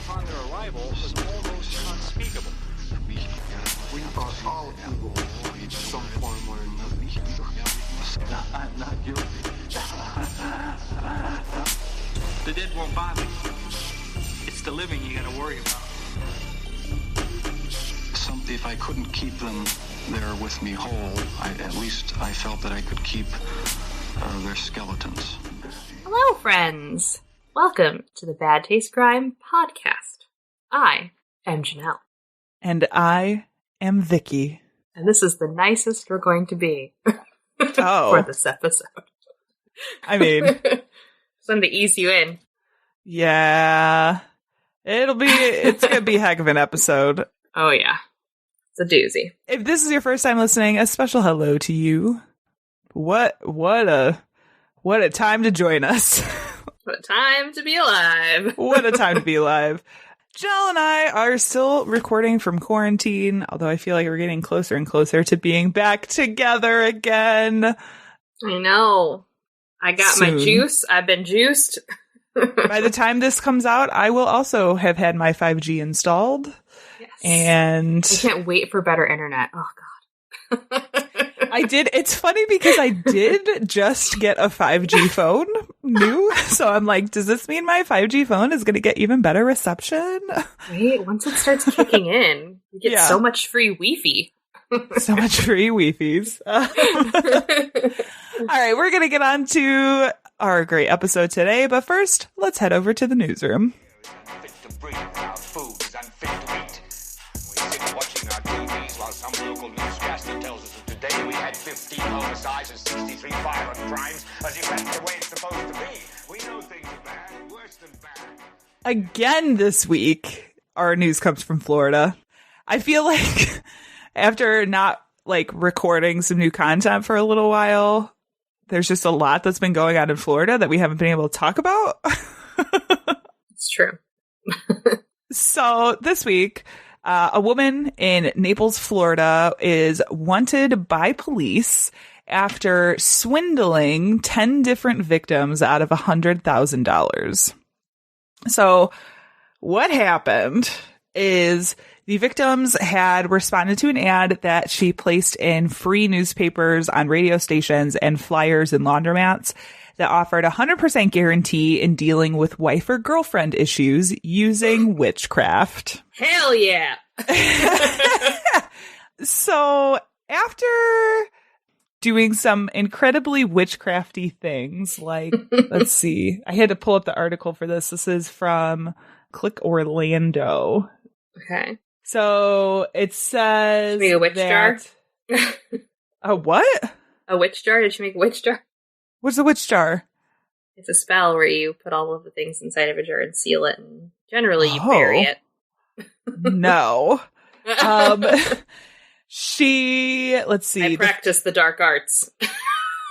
upon their arrival was almost unspeakable. We thought all people in some form or another. I'm not guilty. The dead won't bother you. It's the living you gotta worry about. If I couldn't keep them there with me whole, at least I felt that I could keep their skeletons. Hello, friends. Welcome to the Bad Taste Crime podcast. I am Janelle. And I am Vicky. And this is the nicest we're going to be Oh. for this episode. I mean, Something to ease you in. Yeah. It's going to be a heck of an episode. Oh, yeah. It's a doozy. If this is your first time listening, a special hello to you. What a time to join us. What a time to be alive. What a time to be alive. Jill and I are still recording from quarantine, although I feel like we're getting closer and closer to being back together again. I know. I got Soon. my juice. I've been juiced. By the time this comes out, I will also have had my 5G installed. Yes. And I can't wait for better internet. Oh, God. I did. It's funny because I did just get a 5G phone new. So I'm like, does this mean my 5G phone is going to get even better reception? Wait, once it starts kicking in, you get so much free Wi-Fi. So much free Wi-Fi's. All right, we're going to get on to our great episode today. But first, let's head over to the newsroom. Some local newscaster tells us that today we had 15 homicides and 63 violent crimes, as if that's the way it's supposed to be. We know things are bad, worse than bad. Again this week, our news comes from Florida. I feel like after not recording some new content for a little while, there's just a lot that's been going on in Florida that we haven't been able to talk about. It's true. So this week, a woman in Naples, Florida is wanted by police after swindling 10 different victims out of $100,000. So what happened is the victims had responded to an ad that she placed in free newspapers on radio stations and flyers in laundromats that offered a 100% guarantee in dealing with wife or girlfriend issues using witchcraft. Hell yeah. So after doing some incredibly witchcrafty things, let's see, I had to pull up the article for this. This is from Click Orlando. Okay. So it says, make a witch jar? A what? A witch jar? Did she make a witch jar? What's a witch jar? It's a spell where you put all of the things inside of a jar and seal it, and generally you bury it. No. Let's see. I practice the dark arts.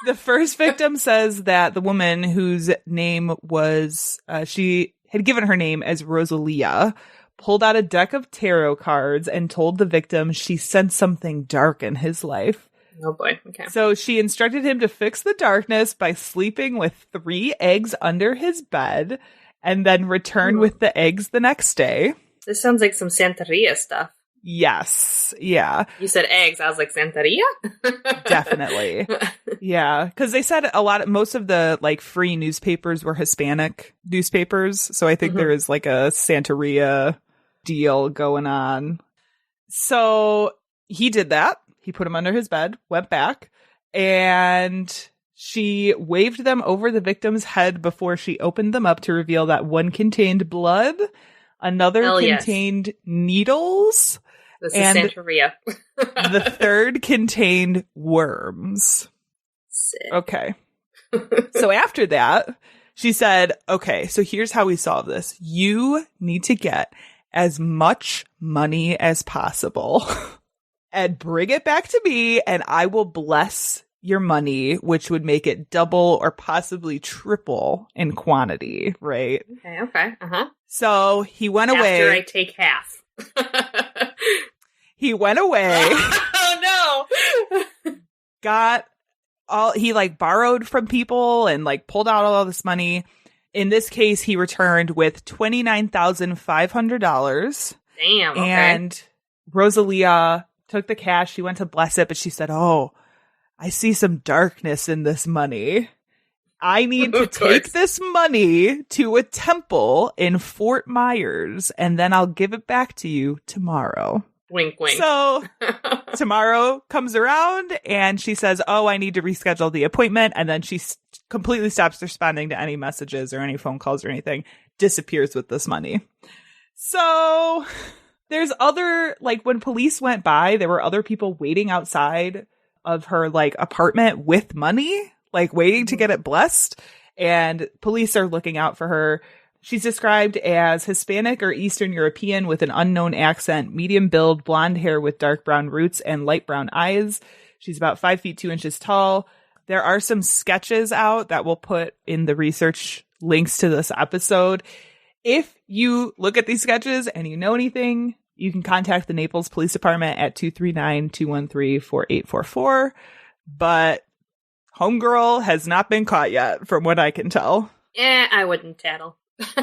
The first victim says that the woman whose name was, she had given her name as Rosalia, pulled out a deck of tarot cards and told the victim she sensed something dark in his life. Oh boy, okay. So she instructed him to fix the darkness by sleeping with 3 eggs under his bed and then return with the eggs the next day. This sounds like some Santeria stuff. Yes. Yeah. You said eggs. I was like, Santeria? Definitely. Yeah. Because they said most of the free newspapers were Hispanic newspapers. So I think there is a Santeria deal going on. So he did that. He put them under his bed, went back, and she waved them over the victim's head before she opened them up to reveal that one contained blood, another contained needles, this and is Santeria. the third contained worms. Sick. Okay. So after that, she said, okay, so here's how we solve this. You need to get as much money as possible. And bring it back to me, and I will bless your money, which would make it double or possibly triple in quantity, right? Okay. Uh-huh. So he went away. After I take half. He went away. Oh, no! He borrowed from people and pulled out all this money. In this case, he returned with $29,500. Damn. Okay. And Rosalia took the cash. She went to bless it, but she said, "Oh, I see some darkness in this money. I need to take this money to a temple in Fort Myers, and then I'll give it back to you tomorrow." Wink, wink. So tomorrow comes around, and she says, "Oh, I need to reschedule the appointment." And then she completely stops responding to any messages or any phone calls or anything, disappears with this money. So there's other, like, when police went by, there were other people waiting outside of her, like, apartment with money, like, waiting to get it blessed. And police are looking out for her. She's described as Hispanic or Eastern European with an unknown accent, medium build, blonde hair with dark brown roots and light brown eyes. She's about 5 feet 2 inches tall. There are some sketches out that we'll put in the research links to this episode. If you look at these sketches and you know anything, you can contact the Naples Police Department at 239-213-4844. But homegirl has not been caught yet, from what I can tell. I wouldn't tattle. Because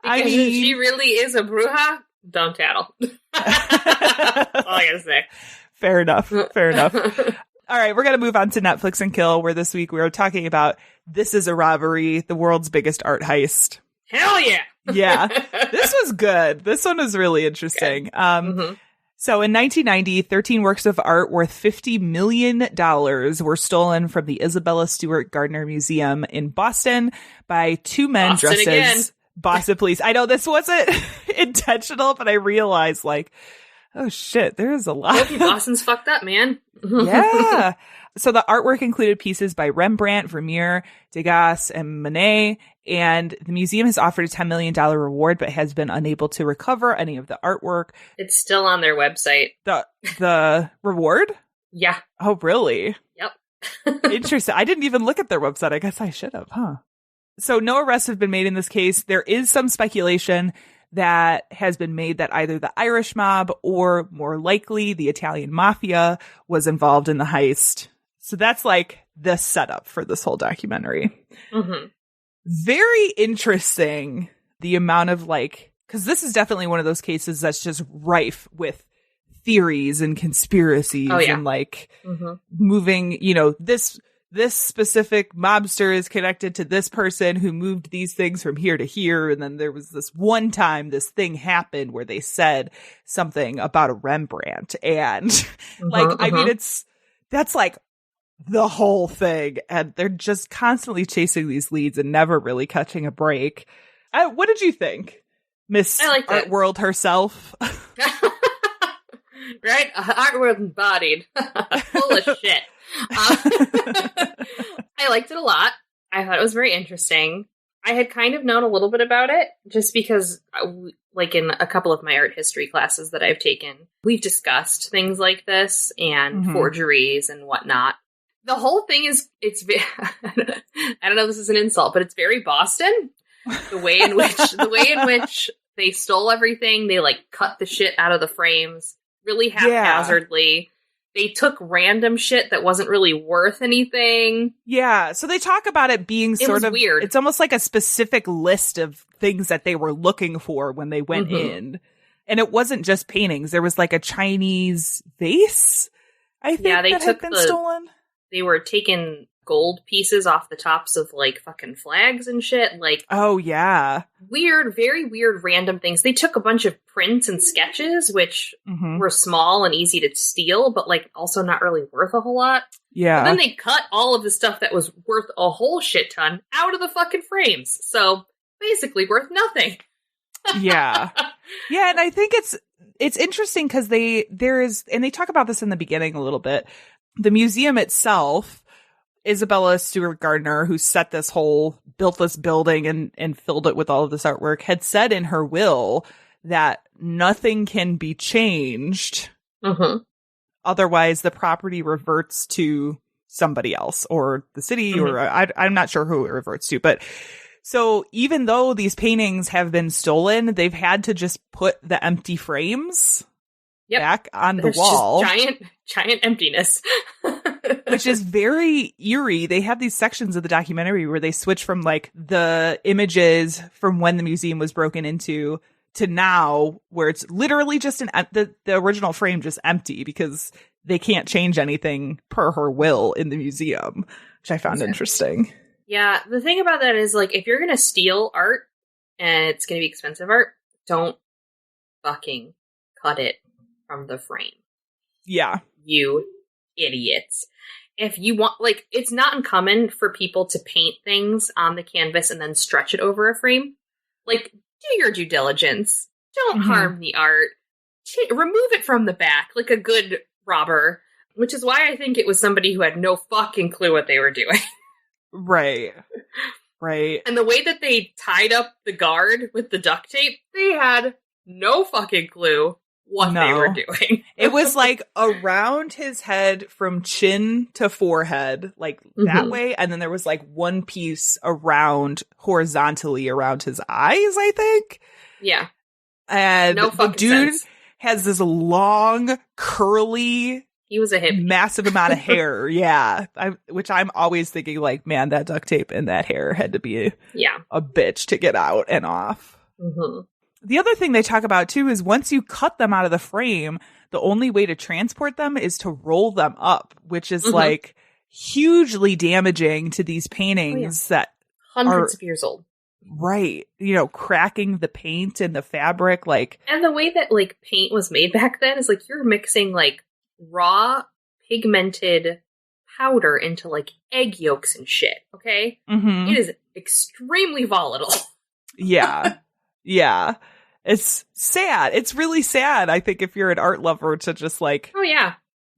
if she really is a bruja, don't tattle. That's all I gotta say. Fair enough. Fair enough. All right, we're going to move on to Netflix and Kill, where this week we are talking about This Is a Robbery, the world's biggest art heist. Hell yeah! Yeah, this was good. This one was really interesting. So in 1990, 13 works of art worth $50 million were stolen from the Isabella Stewart Gardner Museum in Boston by two men Boston dressed again. as Boston police. I know this wasn't intentional, but I realized, like, oh shit, there's a lot. Boston's fucked up, man. Yeah. So the artwork included pieces by Rembrandt, Vermeer, Degas, and Monet, and the museum has offered a $10 million reward, but has been unable to recover any of the artwork. It's still on their website. The reward? Yeah. Oh, really? Yep. Interesting. I didn't even look at their website. I guess I should have, huh? So no arrests have been made in this case. There is some speculation that has been made that either the Irish mob or, more likely, the Italian mafia was involved in the heist. So that's like the setup for this whole documentary. Mm-hmm. Very interesting, the amount of, like, because this is definitely one of those cases that's just rife with theories and conspiracies and, like, moving, you know, this specific mobster is connected to this person who moved these things from here to here. And then there was this one time this thing happened where they said something about a Rembrandt. And I mean, that's like the whole thing. And they're just constantly chasing these leads and never really catching a break. What did you think, Miss Art World herself? Right? Art World embodied. Full of shit. I liked it a lot. I thought it was very interesting. I had kind of known a little bit about it just because, like, in a couple of my art history classes that I've taken, we've discussed things like this and forgeries and whatnot. The whole thing is, I don't know if this is an insult, but it's very Boston. The way in which they stole everything, they, like, cut the shit out of the frames really haphazardly. Yeah. They took random shit that wasn't really worth anything. Yeah, so they talk about it being sort of weird. It's almost like a specific list of things that they were looking for when they went in. And it wasn't just paintings. There was like a Chinese vase, I think, that had been stolen. They were taking gold pieces off the tops of, like, fucking flags and shit. Like, oh, yeah. Weird, very weird, random things. They took a bunch of prints and sketches, which were small and easy to steal, but, like, also not really worth a whole lot. Yeah. And then they cut all of the stuff that was worth a whole shit ton out of the fucking frames. So, basically worth nothing. Yeah. Yeah, and I think it's interesting because they talk about this in the beginning a little bit. The museum itself, Isabella Stewart Gardner, who built this building and filled it with all of this artwork, had said in her will that nothing can be changed. Otherwise, the property reverts to somebody else or the city, or I'm not sure who it reverts to. But so even though these paintings have been stolen, they've had to just put the empty frames back on the wall. Just giant emptiness. which is very eerie. They have these sections of the documentary where they switch from like the images from when the museum was broken into to now, where it's literally just the original frame just empty because they can't change anything per her will in the museum, which I found interesting. Yeah, the thing about that is, like, if you're going to steal art and it's going to be expensive art, don't fucking cut it from the frame. Yeah. You idiots. If you want, like, it's not uncommon for people to paint things on the canvas and then stretch it over a frame. Like, do your due diligence. Don't harm the art. Remove it from the back like a good robber, which is why I think it was somebody who had no fucking clue what they were doing. Right. Right. And the way that they tied up the guard with the duct tape, they had no fucking clue what they were doing. It was like around his head from chin to forehead, like that way. And then there was like one piece around horizontally around his eyes, I think. Yeah. And no the dude has this long, curly, he was a hippie. Massive amount of hair. Yeah. Which I'm always thinking like, man, that duct tape and that hair had to be a bitch to get out and off. Mm-hmm. The other thing they talk about, too, is once you cut them out of the frame, the only way to transport them is to roll them up, which is, like, hugely damaging to these paintings that hundreds of years old. Right. You know, cracking the paint and the fabric, like... And the way that, like, paint was made back then is, like, you're mixing, like, raw, pigmented powder into, like, egg yolks and shit, okay? Mm-hmm. It is extremely volatile. Yeah. Yeah. It's sad. It's really sad, I think, if you're an art lover to just, like... Oh, yeah.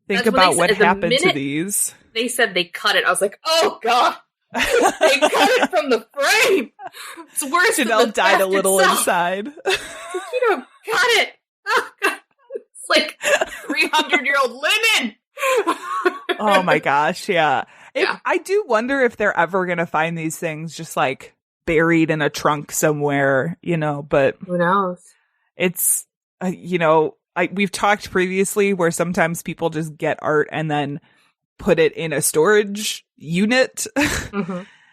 Think about what happened to these. They said they cut it. I was like, oh, God. They cut it from the frame. It's worse Janelle than the died a little itself. inside. You don't cut it. Oh, God. It's like 300-year-old linen. Oh, my gosh. Yeah. Yeah. I do wonder if they're ever going to find these things just, like, buried in a trunk somewhere, you know, but who knows? It's, you know, we've talked previously where sometimes people just get art and then put it in a storage unit,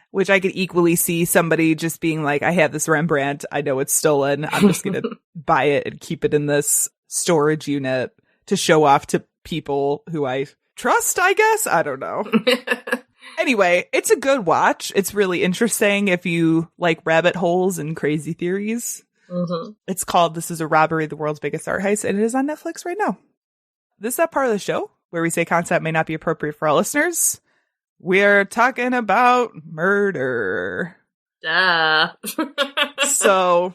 which I could equally see somebody just being like, I have this Rembrandt. I know it's stolen. I'm just going to buy it and keep it in this storage unit to show off to people who I trust, I guess. I don't know. Anyway, it's a good watch. It's really interesting if you like rabbit holes and crazy theories. It's called This is a Robbery, the World's Biggest Art Heist, and it is on Netflix right now. This is that part of the show where we say content may not be appropriate for our listeners. We're talking about murder. Duh. So,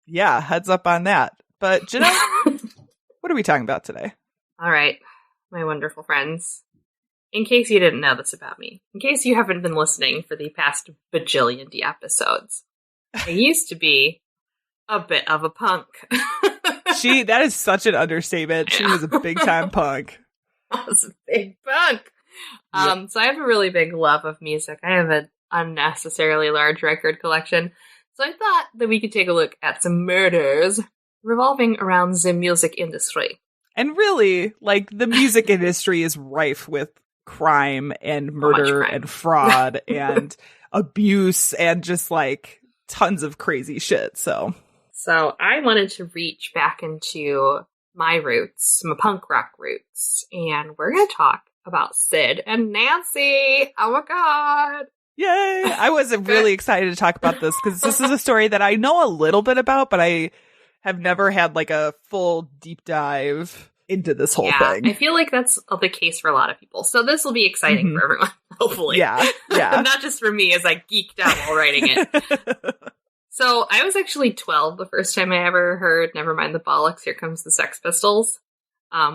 yeah, heads up on that. But, Janelle, what are we talking about today? All right, my wonderful friends. In case you didn't know this about me, in case you haven't been listening for the past bajillion episodes, I used to be a bit of a punk. That is such an understatement. She was a big time punk. I was a big punk. So I have a really big love of music. I have an unnecessarily large record collection. So I thought that we could take a look at some murders revolving around the music industry. And really, like, the music industry is rife with crime and murder and fraud and abuse and just, like, tons of crazy shit, So I wanted to reach back into my roots, my punk rock roots, and we're going to talk about Sid and Nancy. Oh my God. Yay. I was really excited to talk about this because this is a story that I know a little bit about, but I have never had, like, a full deep dive into this whole thing. I feel like that's the case for a lot of people. So this will be exciting for everyone, hopefully. Yeah. Not just for me as I geeked out while writing it. So I was actually 12 the first time I ever heard Never Mind the Bollocks, Here Comes the Sex Pistols,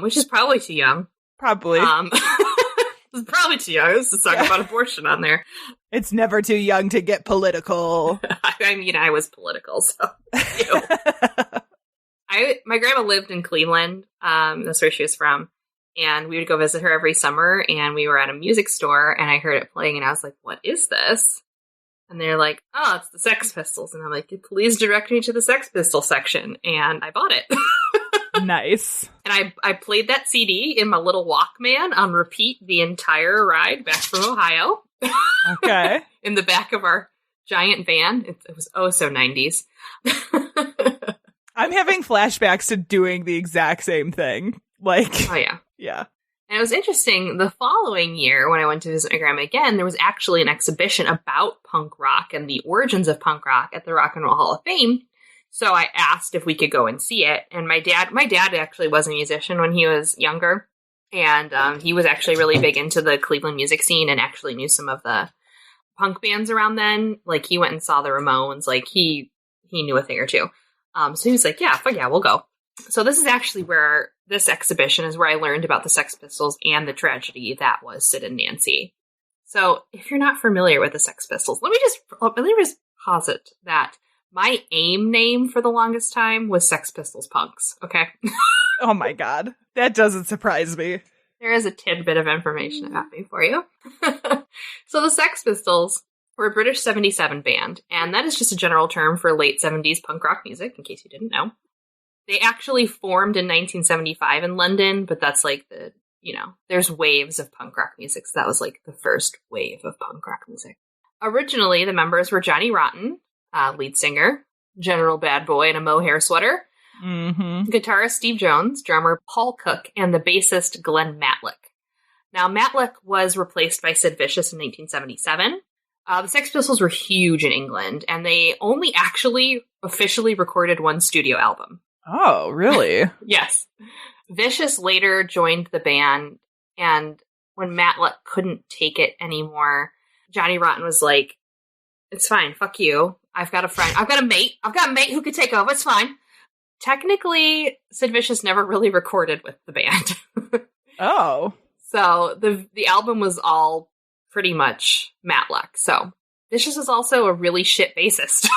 which is probably too young. Probably. It's probably too young. This is talking about abortion on there. It's never too young to get political. I mean, I was political, so. My grandma lived in Cleveland. That's where she was from. And we would go visit her every summer, and we were at a music store, and I heard it playing, and I was like, what is this? And they're like, oh, it's the Sex Pistols. And I'm like, please direct me to the Sex Pistol section. And I bought it. Nice. And I played that CD in my little Walkman on repeat the entire ride back from Ohio. Okay. In the back of our giant van. It was so 90s. I'm having flashbacks to doing the exact same thing. Like, Oh, yeah. yeah. And it was interesting, the following year, when I went to visit my grandma again, there was actually an exhibition about punk rock and the origins of punk rock at the Rock and Roll Hall of Fame. So I asked if we could go and see it. And my dad actually was a musician when he was younger. And he was actually really big into the Cleveland music scene and actually knew some of the punk bands around then. Like, he went and saw the Ramones. Like, he knew a thing or two. So he was like, yeah, fuck yeah, we'll go. So this is actually where this exhibition is where I learned about the Sex Pistols and the tragedy that was Sid and Nancy. So if you're not familiar with the Sex Pistols, let me just posit that my AIM name for the longest time was Sex Pistols Punks. Okay. Oh my God. That doesn't surprise me. There is a tidbit of information about me for you. So the Sex Pistols were a British 77 band, and that is just a general term for late 70s punk rock music, in case you didn't know. They actually formed in 1975 in London, but that's like there's waves of punk rock music, so that was like the first wave of punk rock music. Originally, the members were Johnny Rotten, lead singer, General Bad Boy in a mohair sweater, guitarist Steve Jones, drummer Paul Cook, and the bassist Glenn Matlick. Now, Matlick was replaced by Sid Vicious in 1977. The Sex Pistols were huge in England, and they only actually officially recorded one studio album. Oh, really? Yes. Vicious later joined the band, and when Matlick couldn't take it anymore, Johnny Rotten was like, it's fine, fuck you. I've got a friend. I've got a mate who could take over. It's fine. Technically, Sid Vicious never really recorded with the band. Oh. So the album was all pretty much Matlick. So Vicious is also a really shit bassist,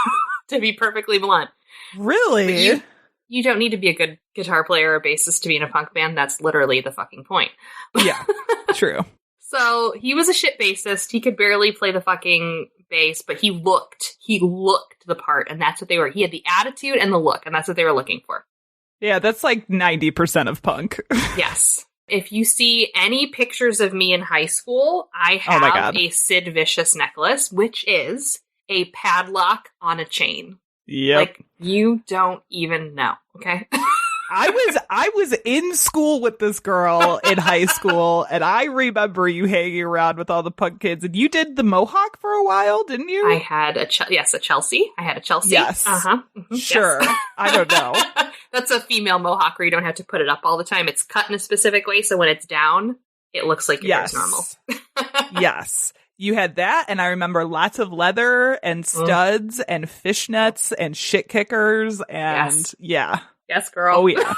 to be perfectly blunt. Really? You don't need to be a good guitar player or bassist to be in a punk band. That's literally the fucking point. Yeah, true. So he was a shit bassist. He could barely play the fucking bass, but he looked the part, and that's what they were. He had the attitude and the look, and that's what they were looking for. Yeah, that's like 90% of punk. Yes. If you see any pictures of me in high school, I have a Sid Vicious necklace, which is a padlock on a chain. Yep. Like, you don't even know, okay? I was in school with this girl in high school, and I remember you hanging around with all the punk kids, and you did the mohawk for a while, didn't you? I had a Chelsea. I had a Chelsea. Yes. Uh-huh. Mm-hmm. Sure. Yes. I don't know. That's a female mohawk where you don't have to put it up all the time. It's cut in a specific way, so when it's down, it looks like your hair's normal. Yes. You had that, and I remember lots of leather and studs and fishnets and shit kickers, and yeah. Yes, girl. Oh, yeah.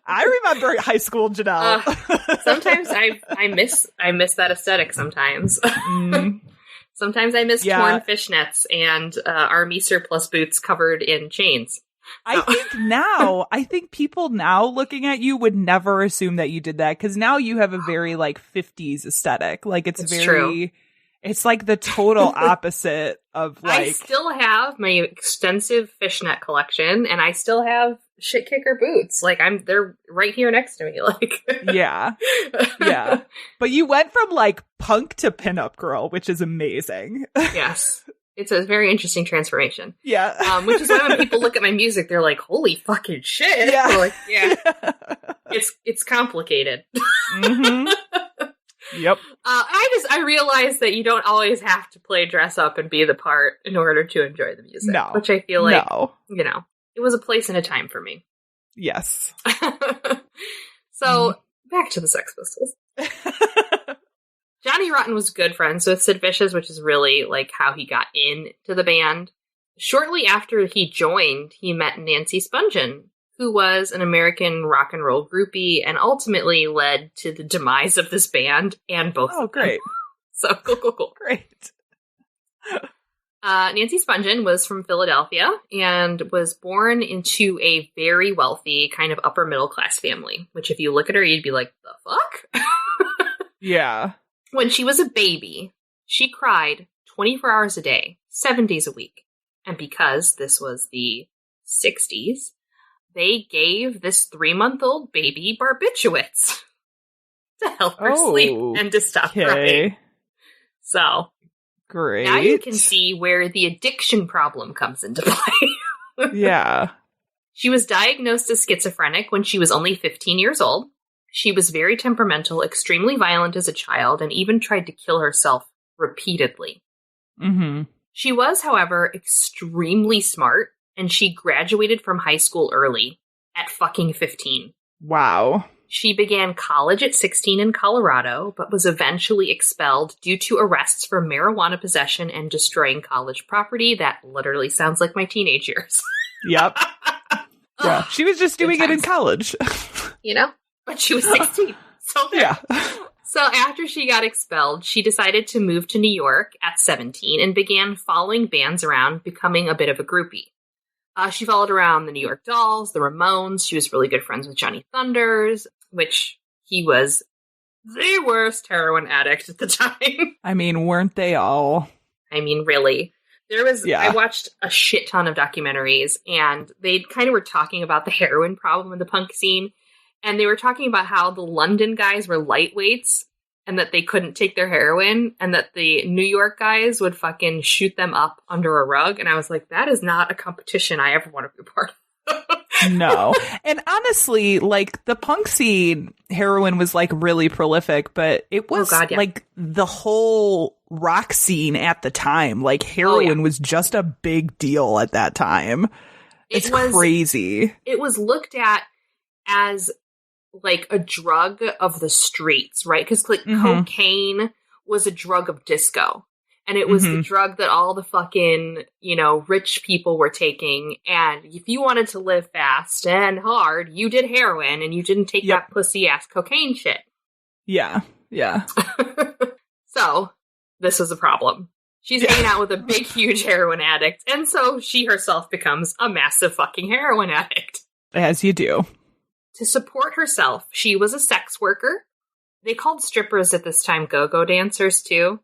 I remember high school, Janelle. Sometimes I miss that aesthetic sometimes. Sometimes I miss torn fishnets and army surplus boots covered in chains. I think people now looking at you would never assume that you did that, because now you have a very like 50s aesthetic. Like it's very true. It's like the total opposite of like. I still have my extensive fishnet collection, and I still have shit kicker boots. Like they're right here next to me. Like yeah. But you went from like punk to pinup girl, which is amazing. Yes. It's a very interesting transformation. Yeah. Which is why when people look at my music, they're like, holy fucking shit. Yeah. Like, yeah. It's complicated. Mm-hmm. Yep. I realize that you don't always have to play dress up and be the part in order to enjoy the music. No. Which I feel like, it was a place and a time for me. Yes. So, back to the Sex Pistols. Johnny Rotten was good friends with Sid Vicious, which is really like how he got into the band. Shortly after he joined, he met Nancy Spungen, who was an American rock and roll groupie and ultimately led to the demise of this band and both. Oh, great. So cool. Great. Nancy Spungen was from Philadelphia and was born into a very wealthy kind of upper middle class family, which if you look at her, you'd be like, the fuck? Yeah. When she was a baby, she cried 24 hours a day, 7 days a week. And because this was the 60s, they gave this 3-month-old baby barbiturates to help her sleep and to stop crying. So, great. Now you can see where the addiction problem comes into play. Yeah. She was diagnosed as schizophrenic when she was only 15 years old. She was very temperamental, extremely violent as a child, and even tried to kill herself repeatedly. Mm-hmm. She was, however, extremely smart, and she graduated from high school early, at fucking 15. Wow. She began college at 16 in Colorado, but was eventually expelled due to arrests for marijuana possession and destroying college property. That literally sounds like my teenage years. Yep. Yeah. She was just doing it in college. You know? But she was 16. So there. Yeah. So after she got expelled, she decided to move to New York at 17 and began following bands around, becoming a bit of a groupie. She followed around the New York Dolls, the Ramones. She was really good friends with Johnny Thunders, which he was the worst heroin addict at the time. I mean, weren't they all? I mean, really. I watched a shit ton of documentaries, and they kind of were talking about the heroin problem in the punk scene. And they were talking about how the London guys were lightweights and that they couldn't take their heroin and that the New York guys would fucking shoot them up under a rug. And I was like, that is not a competition I ever want to be a part of. No. And honestly, like, the punk scene, heroin was, like, really prolific, but it was, like, the whole rock scene at the time. Like, heroin was just a big deal at that time. It's crazy. It was looked at as like a drug of the streets, right? Because like cocaine was a drug of disco, and it was the drug that all the fucking, rich people were taking. And if you wanted to live fast and hard, you did heroin, and you didn't take that pussy ass cocaine shit. Yeah. Yeah. So this was a problem. She's hanging out with a big, huge heroin addict, and so she herself becomes a massive fucking heroin addict. As you do. To support herself, she was a sex worker. They called strippers at this time go-go dancers, too.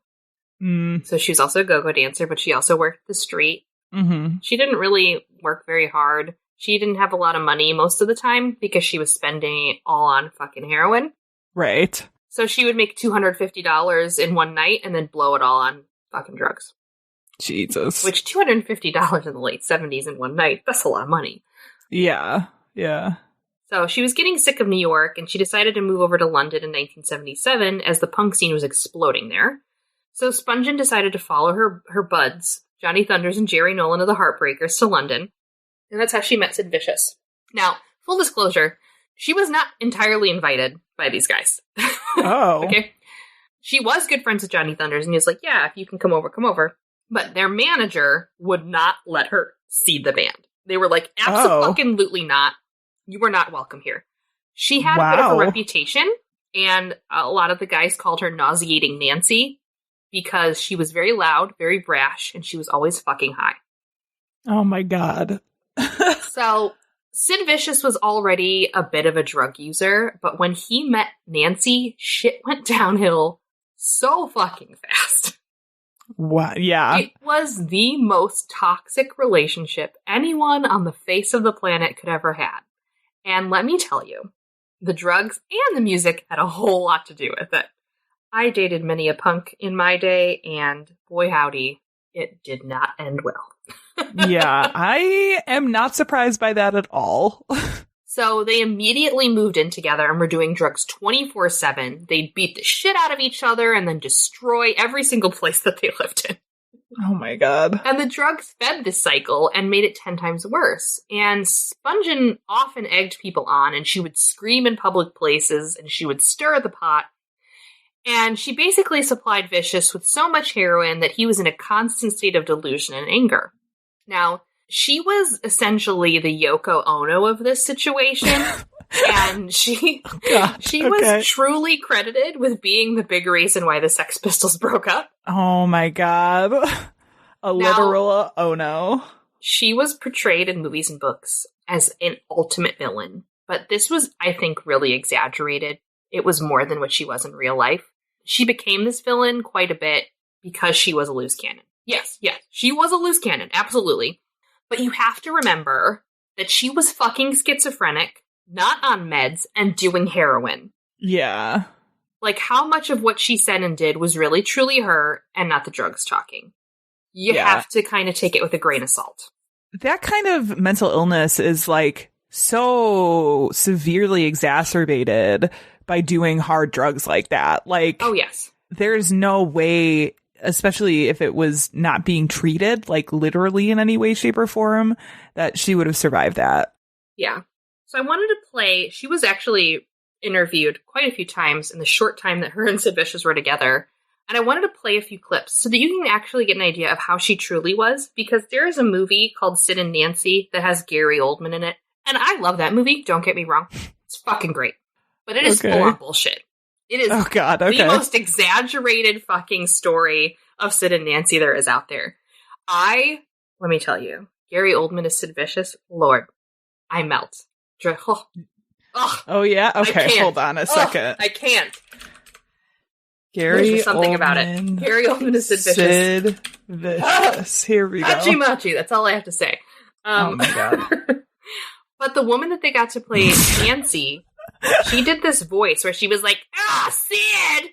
So she was also a go-go dancer, but she also worked the street. Mm-hmm. She didn't really work very hard. She didn't have a lot of money most of the time because she was spending it all on fucking heroin. Right. So she would make $250 in one night and then blow it all on fucking drugs. Jesus. Which $250 in the late 70s in one night, that's a lot of money. Yeah. Yeah. So she was getting sick of New York, and she decided to move over to London in 1977 as the punk scene was exploding there. So Spungen decided to follow her buds, Johnny Thunders and Jerry Nolan of the Heartbreakers, to London. And that's how she met Sid Vicious. Now, full disclosure, she was not entirely invited by these guys. Oh. Okay? She was good friends with Johnny Thunders, and he was like, yeah, if you can come over, come over. But their manager would not let her see the band. They were like, absolutely not. You were not welcome here. She had a bit of a reputation, and a lot of the guys called her Nauseating Nancy because she was very loud, very brash, and she was always fucking high. Oh my God. So, Sid Vicious was already a bit of a drug user, but when he met Nancy, shit went downhill so fucking fast. What? Yeah. It was the most toxic relationship anyone on the face of the planet could ever have. And let me tell you, the drugs and the music had a whole lot to do with it. I dated many a punk in my day, and boy howdy, it did not end well. Yeah, I am not surprised by that at all. So they immediately moved in together and were doing drugs 24/7. They'd beat the shit out of each other and then destroy every single place that they lived in. Oh my God. And the drugs fed this cycle and made it 10 times worse. And Spungen often egged people on, and she would scream in public places, and she would stir the pot. And she basically supplied Vicious with so much heroin that he was in a constant state of delusion and anger. Now, she was essentially the Yoko Ono of this situation. And she was truly credited with being the big reason why the Sex Pistols broke up. Oh my God. Literal Ono. She was portrayed in movies and books as an ultimate villain. But this was, I think, really exaggerated. It was more than what she was in real life. She became this villain quite a bit because she was a loose cannon. Yes, she was a loose cannon, absolutely. But you have to remember that she was fucking schizophrenic, not on meds, and doing heroin. Yeah. Like, how much of what she said and did was really truly her and not the drugs talking? You have to kind of take it with a grain of salt. That kind of mental illness is like so severely exacerbated by doing hard drugs like that. Like, oh, yes. There's no way, especially if it was not being treated, like literally in any way, shape, or form, that she would have survived that. Yeah. So I wanted to play, she was actually interviewed quite a few times in the short time that her and Sid Vicious were together. And I wanted to play a few clips so that you can actually get an idea of how she truly was, because there is a movie called Sid and Nancy that has Gary Oldman in it. And I love that movie, don't get me wrong. It's fucking great. But it is full on bullshit. It is the most exaggerated fucking story of Sid and Nancy there is out there. Let me tell you, Gary Oldman is Sid Vicious. Lord, I melt. Oh yeah? Okay, hold on a second. I can't. Gary There's something Oldman, about it. Gary Oldman is Sid Vicious. Sid Vicious. Here we go. Machi. That's all I have to say. Oh my god. But the woman that they got to play Nancy, she did this voice where she was like, Sid!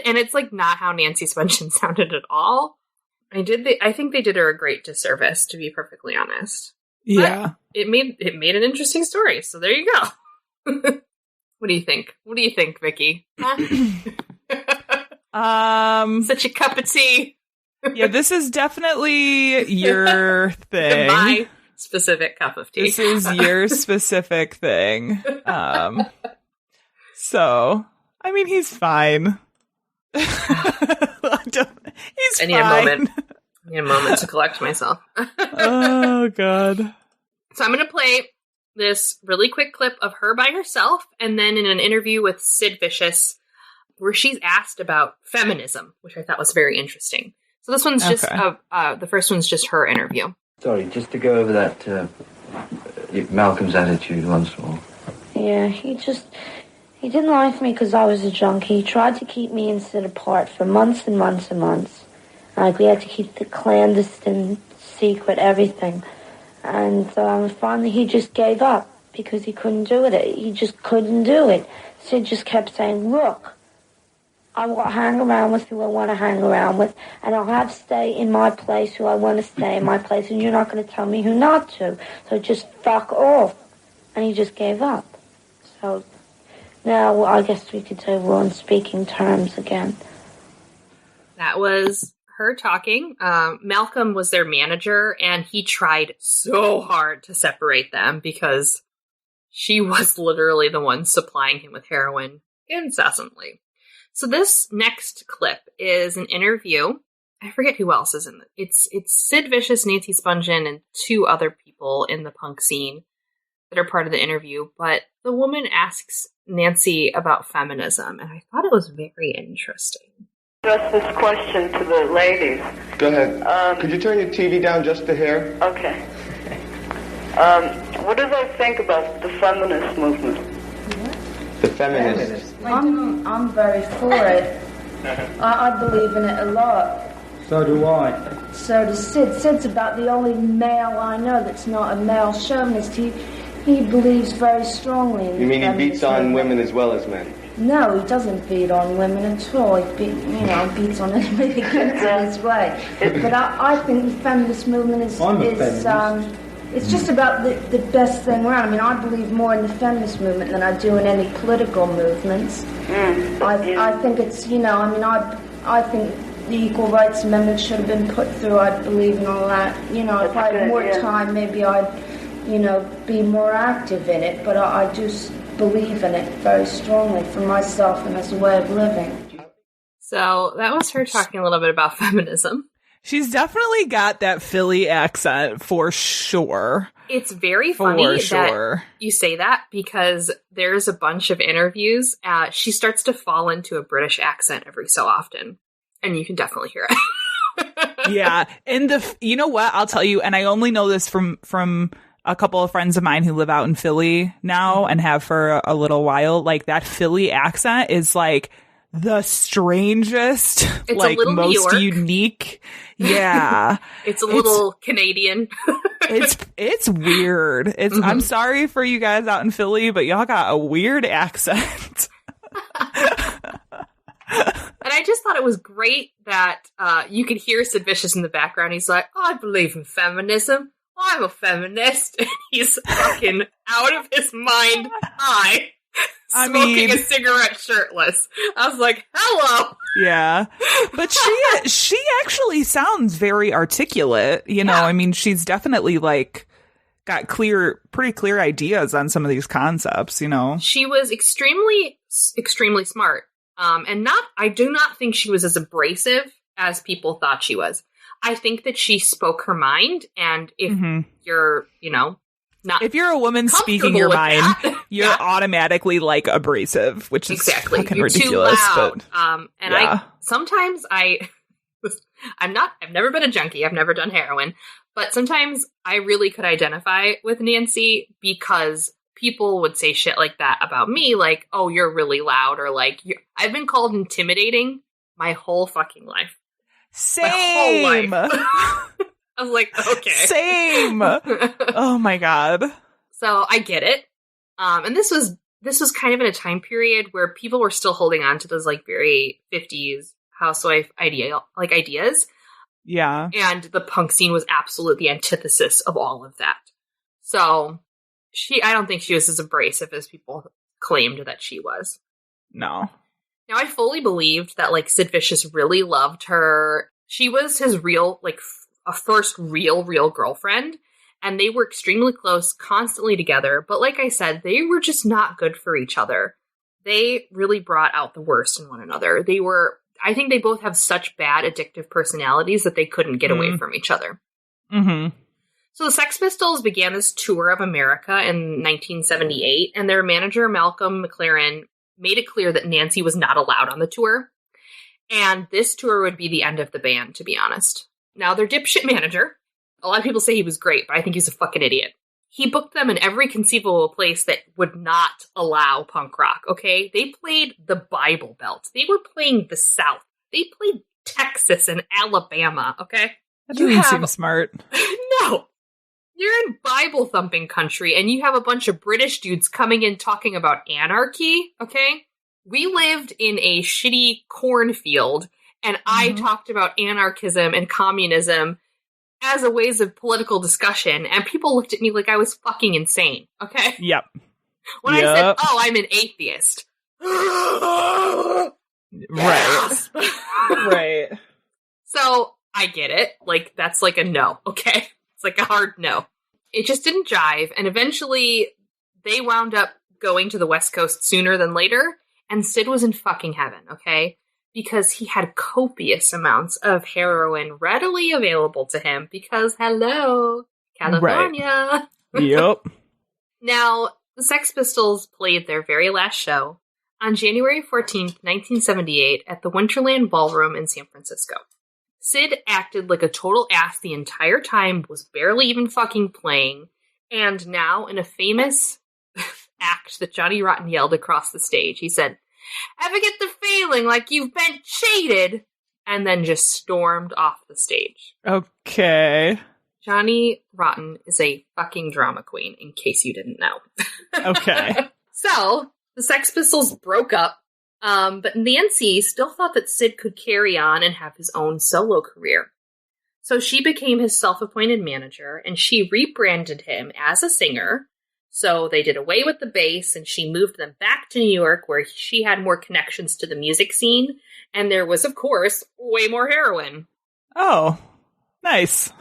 And it's like not how Nancy Spungen sounded at all. I think they did her a great disservice, to be perfectly honest. Yeah. But it made an interesting story, so there you go. What do you think? What do you think, Vicky? Huh? Such a cup of tea. Yeah, this is definitely your thing. My specific cup of tea. This is your specific thing. So, I mean, he's fine. He's I need fine. I need a moment to collect myself. Oh, God. So I'm going to play this really quick clip of her by herself, and then in an interview with Sid Vicious, where she's asked about feminism, which I thought was very interesting. So this one's just, the first one's just her interview. Sorry, just to go over that, Malcolm's attitude once more. Yeah, he didn't like me because I was a junkie. He tried to keep me and Sid apart for months and months and months. Like, we had to keep the clandestine secret, everything. And finally he just gave up because he couldn't do it. He just couldn't do it. Sid just kept saying, look, I will hang around with who I want to hang around with, and I'll have stay in my place who I want to stay in my place, and you're not going to tell me who not to. So just fuck off. And he just gave up. So now I guess we could say we're on speaking terms again. That was her talking. Malcolm was their manager, and he tried so hard to separate them because she was literally the one supplying him with heroin incessantly. So this next clip is an interview. I forget who else is in it. It's Sid Vicious, Nancy Spungen, and two other people in the punk scene that are part of the interview. But the woman asks Nancy about feminism, and I thought it was very interesting. Address this question to the ladies. Go ahead. Could you turn your TV down just a hair? Okay. What do they think about the feminist movement? The feminists. I'm very for it. I believe in it a lot. So do I. So does Sid. Sid's about the only male I know that's not a male chauvinist. He believes very strongly in You mean he feminist beats on movement. women as well as men? No, he doesn't beat on women at all. He beats on anybody he gets in his way. But I think the feminist movement is it's just about the best thing around. I mean, I believe more in the feminist movement than I do in any political movements. I think it's, I think the Equal Rights Amendment should have been put through. I believe in all that. If I had more time, maybe I'd, be more active in it. But I do believe in it very strongly for myself and as a way of living. So that was her talking a little bit about feminism. She's definitely got that Philly accent for sure. It's very funny that you say that because there's a bunch of interviews. She starts to fall into a British accent every so often, and you can definitely hear it. Yeah, and you know what? I'll tell you, and I only know this from a couple of friends of mine who live out in Philly now and have for a little while. Like, that Philly accent is like the strangest, It's like a little New most York. unique. Yeah. It's a little Canadian. It's weird. I'm sorry for you guys out in Philly, but y'all got a weird accent. And I just thought it was great that you could hear Sid Vicious in the background. He's like, I believe in feminism. I'm a feminist. And he's fucking out of his mind high, smoking a cigarette shirtless. I was like, hello. Yeah. But she actually sounds very articulate. You know, I mean, she's definitely like got pretty clear ideas on some of these concepts, you know. She was extremely, extremely smart. I do not think she was as abrasive as people thought she was. I think that she spoke her mind, and if you're, not if you're a woman speaking your mind, you're automatically like abrasive, which is fucking you're ridiculous. Too loud. But sometimes I've never been a junkie. I've never done heroin, but sometimes I really could identify with Nancy because people would say shit like that about me, like, oh, you're really loud, or like, I've been called intimidating my whole fucking life. Same. My whole life. I was like, okay. Same. Oh my God. So I get it. And this was kind of in a time period where people were still holding on to those like very 50s housewife ideas. Yeah. And the punk scene was absolute the antithesis of all of that. So I don't think she was as abrasive as people claimed that she was. No. Now, I fully believed that, like, Sid Vicious really loved her. She was his real, like, a first real girlfriend. And they were extremely close, constantly together. But like I said, they were just not good for each other. They really brought out the worst in one another. I think they both have such bad, addictive personalities that they couldn't get away from each other. Mm-hmm. So the Sex Pistols began this tour of America in 1978, and their manager, Malcolm McLaren, made it clear that Nancy was not allowed on the tour. And this tour would be the end of the band, to be honest. Now, their dipshit manager, a lot of people say he was great, but I think he's a fucking idiot. He booked them in every conceivable place that would not allow punk rock, okay? They played the Bible Belt. They were playing the South. They played Texas and Alabama, okay? That doesn't seem smart. No. You're in Bible-thumping country, and you have a bunch of British dudes coming in talking about anarchy, okay? We lived in a shitty cornfield, and I talked about anarchism and communism as a ways of political discussion, and people looked at me like I was fucking insane, okay? Yep. When I said, oh, I'm an atheist. Right. Right. So, I get it. Like, that's like a no, okay? It's like a hard no. It just didn't jive, and eventually they wound up going to the West Coast sooner than later, and Sid was in fucking heaven, okay? Because he had copious amounts of heroin readily available to him because, hello, California. Right. Yep. Now, the Sex Pistols played their very last show on January 14th, 1978 at the Winterland Ballroom in San Francisco. Sid acted like a total ass the entire time, was barely even fucking playing, and now, in a famous act that Johnny Rotten yelled across the stage, he said, "Ever get the feeling like you've been cheated?" And then just stormed off the stage. Okay. Johnny Rotten is a fucking drama queen, in case you didn't know. Okay. So, the Sex Pistols broke up. But Nancy still thought that Sid could carry on and have his own solo career. So she became his self-appointed manager, and she rebranded him as a singer. So they did away with the bass, and she moved them back to New York, where she had more connections to the music scene. And there was, of course, way more heroin. Oh, nice.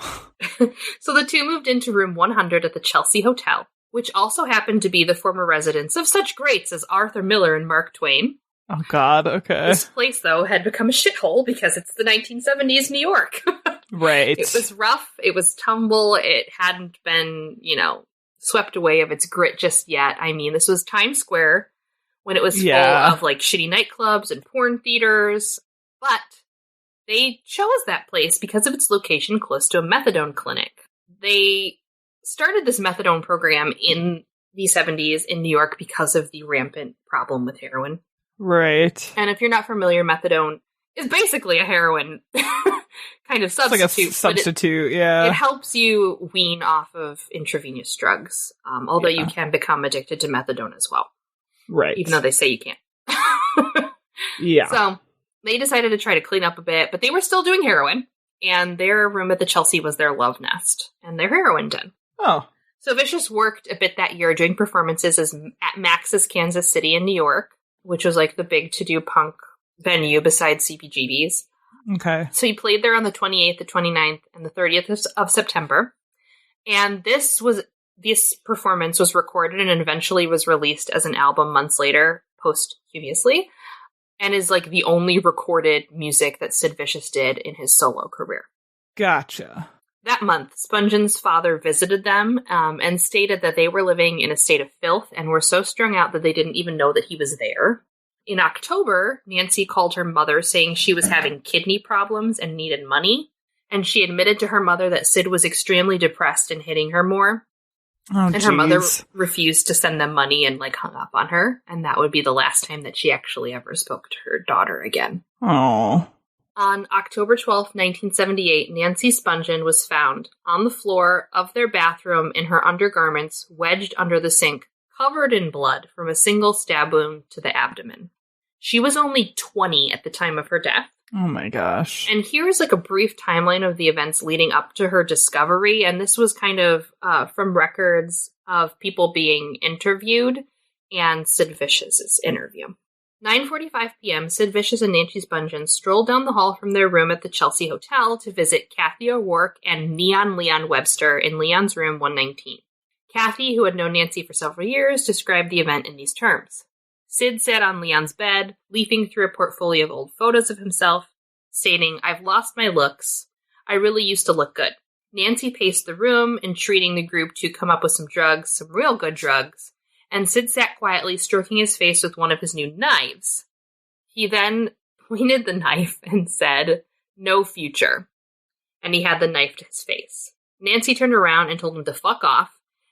So the two moved into room 100 at the Chelsea Hotel, which also happened to be the former residence of such greats as Arthur Miller and Mark Twain. Oh, God, okay. This place, though, had become a shithole because it's the 1970s New York. Right. It was rough. It was tumble. It hadn't been, swept away of its grit just yet. I mean, this was Times Square when it was full of, like, shitty nightclubs and porn theaters. But they chose that place because of its location close to a methadone clinic. They started this methadone program in the 70s in New York because of the rampant problem with heroin. Right. And if you're not familiar, methadone is basically a heroin kind of substitute. It's like a substitute, yeah. It helps you wean off of intravenous drugs, although you can become addicted to methadone as well. Right. Even though they say you can't. Yeah. So they decided to try to clean up a bit, but they were still doing heroin, and their room at the Chelsea was their love nest and their heroin den. Oh. So Vicious worked a bit that year doing performances at Max's Kansas City in New York, which was like the big to-do punk venue besides CBGB's. Okay. So he played there on the 28th, the 29th, and the 30th of September. And this performance was recorded and eventually was released as an album months later, posthumously, and is like the only recorded music that Sid Vicious did in his solo career. Gotcha. That month, Spongen's father visited them and stated that they were living in a state of filth and were so strung out that they didn't even know that he was there. In October, Nancy called her mother saying she was having kidney problems and needed money, and she admitted to her mother that Sid was extremely depressed and hitting her more. Oh, and her mother refused to send them money and like hung up on her, and that would be the last time that she actually ever spoke to her daughter again. Oh. On October 12th, 1978, Nancy Spongen was found on the floor of their bathroom in her undergarments, wedged under the sink, covered in blood from a single stab wound to the abdomen. She was only 20 at the time of her death. Oh my gosh. And here's like a brief timeline of the events leading up to her discovery, and this was kind of from records of people being interviewed and Sid Vicious's interview. 9:45 p.m., Sid Vicious and Nancy Spongen strolled down the hall from their room at the Chelsea Hotel to visit Kathy O'Rourke and Neon Leon Webster in Leon's room 119. Kathy, who had known Nancy for several years, described the event in these terms. Sid sat on Leon's bed, leafing through a portfolio of old photos of himself, stating, "I've lost my looks. I really used to look good." Nancy paced the room, entreating the group to come up with some drugs, some real good drugs, and Sid sat quietly, stroking his face with one of his new knives. He then pointed the knife and said, "No future." And he had the knife to his face. Nancy turned around and told him to fuck off,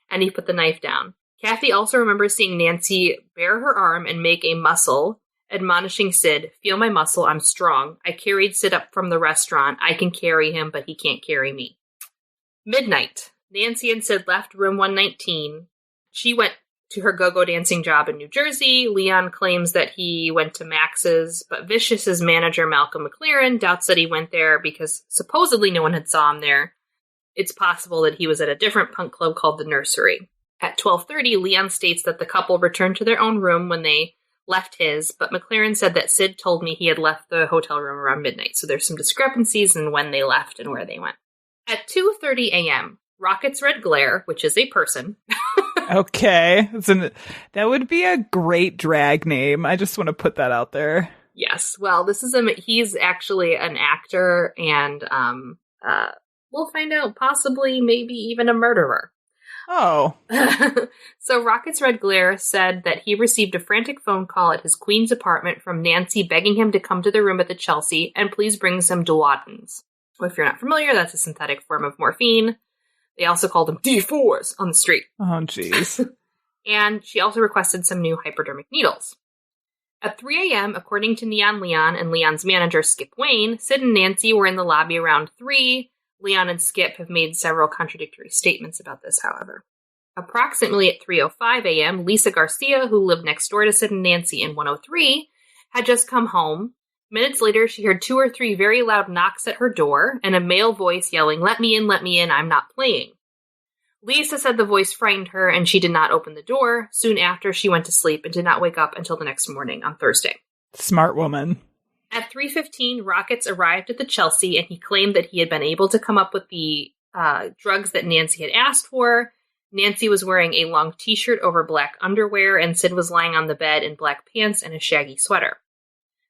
and he put the knife down. Kathy also remembers seeing Nancy bare her arm and make a muscle, admonishing Sid, "Feel my muscle, I'm strong. I carried Sid up from the restaurant. I can carry him, but he can't carry me." Midnight. Nancy and Sid left room 119. She went to her go-go dancing job in New Jersey. Leon claims that he went to Max's, but Vicious's manager, Malcolm McLaren, doubts that he went there because supposedly no one had saw him there. It's possible that he was at a different punk club called the Nursery. At 12:30, Leon states that the couple returned to their own room when they left his, but McLaren said that Sid told me he had left the hotel room around midnight, so there's some discrepancies in when they left and where they went. At 2:30 a.m., Rocket's Red Glare, which is a person... Okay. That would be a great drag name. I just want to put that out there. Yes. Well, he's actually an actor and we'll find out possibly maybe even a murderer. Oh. So Rocket's Red Glare said that he received a frantic phone call at his Queens apartment from Nancy begging him to come to the room at the Chelsea and please bring some Dilaudidins. Well, if you're not familiar, that's a synthetic form of morphine. They also called them D4s on the street. Oh, jeez. And she also requested some new hypodermic needles. At 3 a.m., according to Neon Leon and Leon's manager, Skip Wayne, Sid and Nancy were in the lobby around 3. Leon and Skip have made several contradictory statements about this, however. Approximately at 3:05 a.m., Lisa Garcia, who lived next door to Sid and Nancy in 103, had just come home. Minutes later, she heard 2 or 3 very loud knocks at her door and a male voice yelling, let me in, I'm not playing." Lisa said the voice frightened her and she did not open the door. Soon after, she went to sleep and did not wake up until the next morning on Thursday. Smart woman. At 3:15, Rockets arrived at the Chelsea and he claimed that he had been able to come up with the drugs that Nancy had asked for. Nancy was wearing a long t-shirt over black underwear and Sid was lying on the bed in black pants and a shaggy sweater.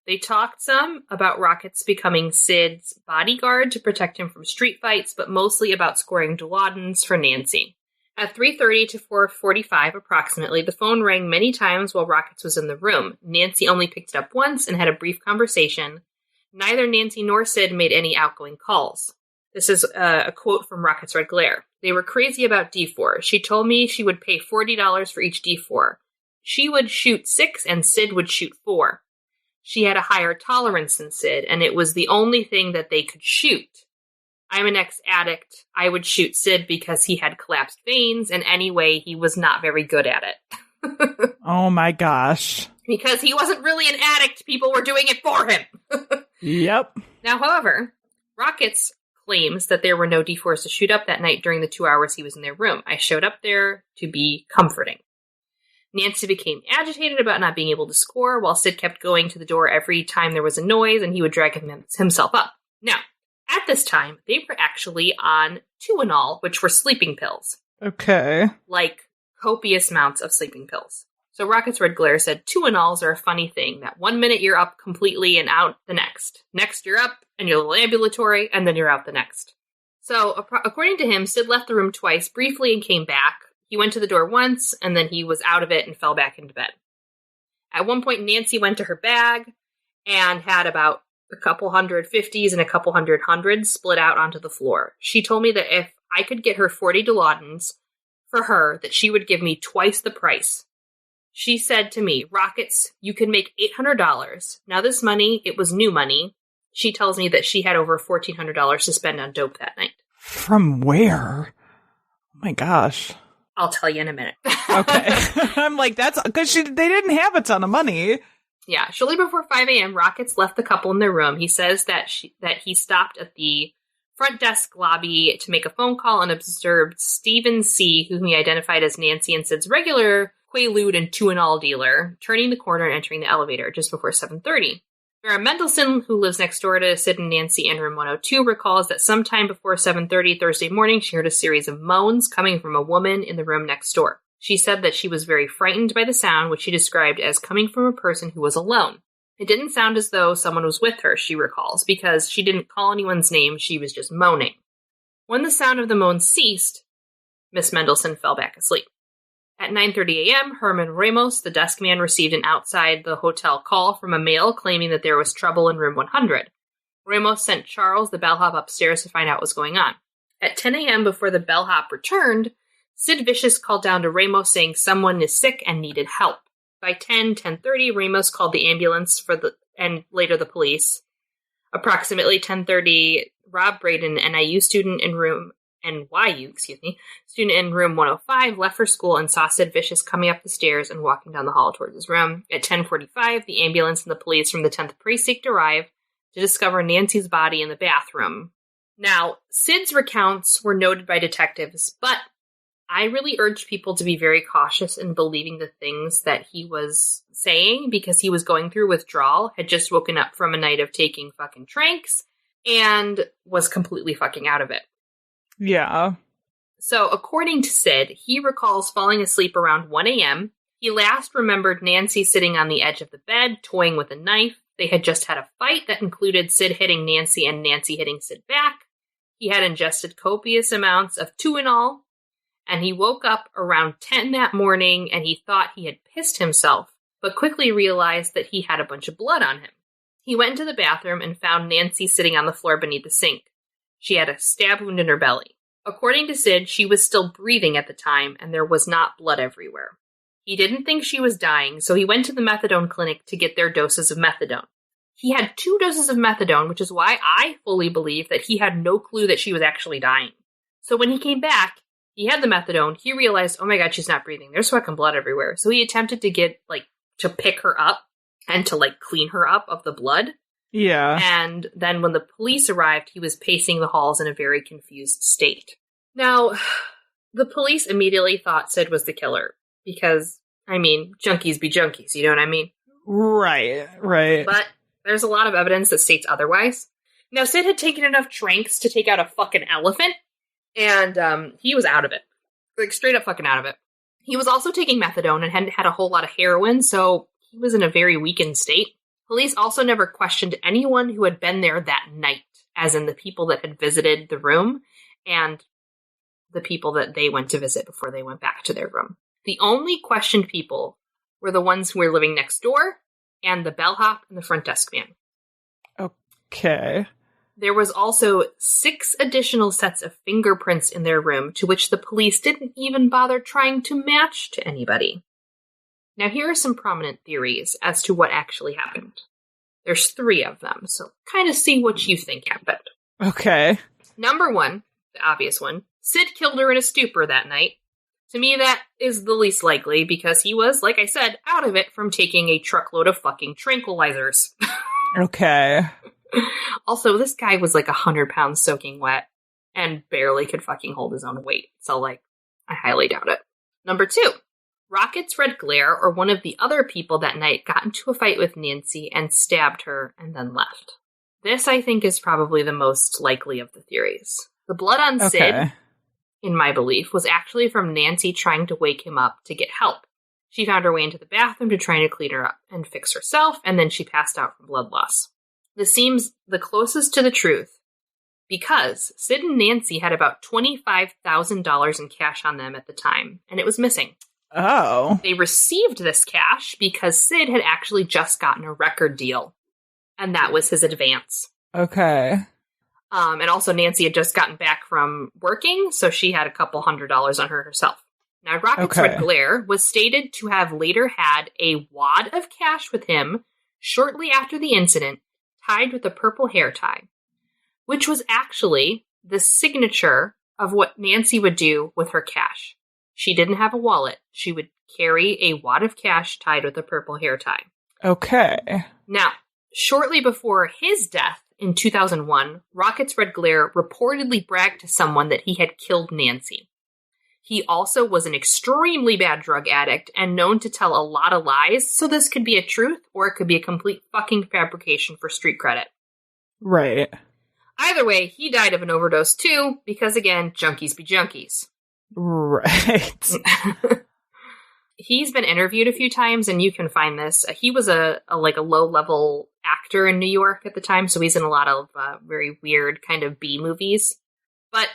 They talked some about Rockets becoming Sid's bodyguard to protect him from street fights, but mostly about scoring Dilaudidins for Nancy. At 3:30 to 4:45 approximately, the phone rang many times while Rockets was in the room. Nancy only picked it up once and had a brief conversation. Neither Nancy nor Sid made any outgoing calls. This is a quote from Rockets Red Glare. "They were crazy about D4. She told me she would pay $40 for each D4. She would shoot 6 and Sid would shoot 4. she had a higher tolerance than Sid, and it was the only thing that they could shoot. I'm an ex-addict. I would shoot Sid because he had collapsed veins, and anyway, he was not very good at it. Oh my gosh. Because he wasn't really an addict, people were doing it for him. Yep. Now, however, Rockets claims that there were no D4s to shoot up that night during the 2 hours he was in their room. I showed up there to be comforting. Nancy became agitated about not being able to score, while Sid kept going to the door every time there was a noise, and he would drag himself up. Now, at this time, they were actually on Tuinal, which were sleeping pills. Okay. Like, copious amounts of sleeping pills. So Rocket's Red Glare said, Tuinals are a funny thing, that 1 minute you're up completely and out the next. Next you're up, and you're a little ambulatory, and then you're out the next. So, according to him, Sid left the room twice, briefly, and came back. He went to the door once, and then he was out of it and fell back into bed. At one point, Nancy went to her bag and had about a couple hundred 50s and a couple hundred hundreds split out onto the floor. She told me that if I could get her 40 Dilaudidins for her, that she would give me twice the price. She said to me, Rockets, you can make $800. Now this money, it was new money. She tells me that she had over $1,400 to spend on dope that night. From where? Oh my gosh. I'll tell you in a minute. Okay. I'm like, that's because they didn't have a ton of money. Yeah. Shortly before 5 a.m., Rockets left the couple in their room. He says that he stopped at the front desk lobby to make a phone call and observed Stephen C., whom he identified as Nancy and Sid's regular Quaalude and Tuinal dealer, turning the corner and entering the elevator just before 7:30. Vera Mendelsohn, who lives next door to Sid and Nancy in room 102, recalls that sometime before 7:30 Thursday morning, she heard a series of moans coming from a woman in the room next door. She said that she was very frightened by the sound, which she described as coming from a person who was alone. It didn't sound as though someone was with her, she recalls, because she didn't call anyone's name, she was just moaning. When the sound of the moans ceased, Miss Mendelsohn fell back asleep. At 9:30 a.m., Herman Ramos, the desk man, received an outside the hotel call from a male claiming that there was trouble in room 100. Ramos sent Charles, the bellhop, upstairs to find out what was going on. At 10 a.m., before the bellhop returned, Sid Vicious called down to Ramos saying someone is sick and needed help. By 10:30, Ramos called the ambulance and later the police. Approximately 10:30, Rob Braden, an NYU student in room 105, left for school and saw Sid Vicious coming up the stairs and walking down the hall towards his room. At 10:45, the ambulance and the police from the 10th Precinct arrived to discover Nancy's body in the bathroom. Now, Sid's recounts were noted by detectives, but I really urge people to be very cautious in believing the things that he was saying, because he was going through withdrawal, had just woken up from a night of taking fucking tranks, and was completely fucking out of it. Yeah. So, according to Sid, he recalls falling asleep around 1 a.m. He last remembered Nancy sitting on the edge of the bed, toying with a knife. They had just had a fight that included Sid hitting Nancy and Nancy hitting Sid back. He had ingested copious amounts of Tuinal, and he woke up around 10 that morning and he thought he had pissed himself, but quickly realized that he had a bunch of blood on him. He went into the bathroom and found Nancy sitting on the floor beneath the sink. She had a stab wound in her belly. According to Sid, she was still breathing at the time, and there was not blood everywhere. He didn't think she was dying, so he went to the methadone clinic to get their doses of methadone. He had 2 doses of methadone, which is why I fully believe that he had no clue that she was actually dying. So when he came back, he had the methadone, he realized, oh my god, she's not breathing. There's fucking blood everywhere. So he attempted to to pick her up and to, clean her up of the blood. Yeah. And then when the police arrived, he was pacing the halls in a very confused state. Now, the police immediately thought Sid was the killer because, junkies be junkies, you know what I mean? Right. But there's a lot of evidence that states otherwise. Now, Sid had taken enough tranks to take out a fucking elephant, and he was out of it. Straight up fucking out of it. He was also taking methadone and hadn't had a whole lot of heroin, so he was in a very weakened state. Police also never questioned anyone who had been there that night, as in the people that had visited the room and the people that they went to visit before they went back to their room. The only questioned people were the ones who were living next door and the bellhop and the front desk man. Okay. There was also 6 additional sets of fingerprints in their room, to which the police didn't even bother trying to match to anybody. Now, here are some prominent theories as to what actually happened. There's 3 of them, so kind of see what you think happened. Okay. Number 1, the obvious one, Sid killed her in a stupor that night. To me, that is the least likely because he was, like I said, out of it from taking a truckload of fucking tranquilizers. Okay. Also, this guy was like 100 pounds soaking wet and barely could fucking hold his own weight. So, like, I highly doubt it. Number 2, Rocket's Red Glare, or one of the other people that night, got into a fight with Nancy and stabbed her and then left. This, I think, is probably the most likely of the theories. The blood on Sid, in my belief, was actually from Nancy trying to wake him up to get help. She found her way into the bathroom to try to clean her up and fix herself, and then she passed out from blood loss. This seems the closest to the truth because Sid and Nancy had about $25,000 in cash on them at the time, and it was missing. Oh. They received this cash because Sid had actually just gotten a record deal, and that was his advance. Okay. And also Nancy had just gotten back from working, so she had a couple $100s on her herself. Now, Rocket's Red Glare was stated to have later had a wad of cash with him shortly after the incident, tied with a purple hair tie, which was actually the signature of what Nancy would do with her cash. She didn't have a wallet. She would carry a wad of cash tied with a purple hair tie. Okay. Now, shortly before his death in 2001, Rocket's Red Glare reportedly bragged to someone that he had killed Nancy. He also was an extremely bad drug addict and known to tell a lot of lies, so this could be a truth or it could be a complete fucking fabrication for street credit. Right. Either way, he died of an overdose too, because again, junkies be junkies. Right. He's been interviewed a few times, and you can find this. He was a low-level actor in New York at the time, so he's in a lot of very weird kind of B movies. But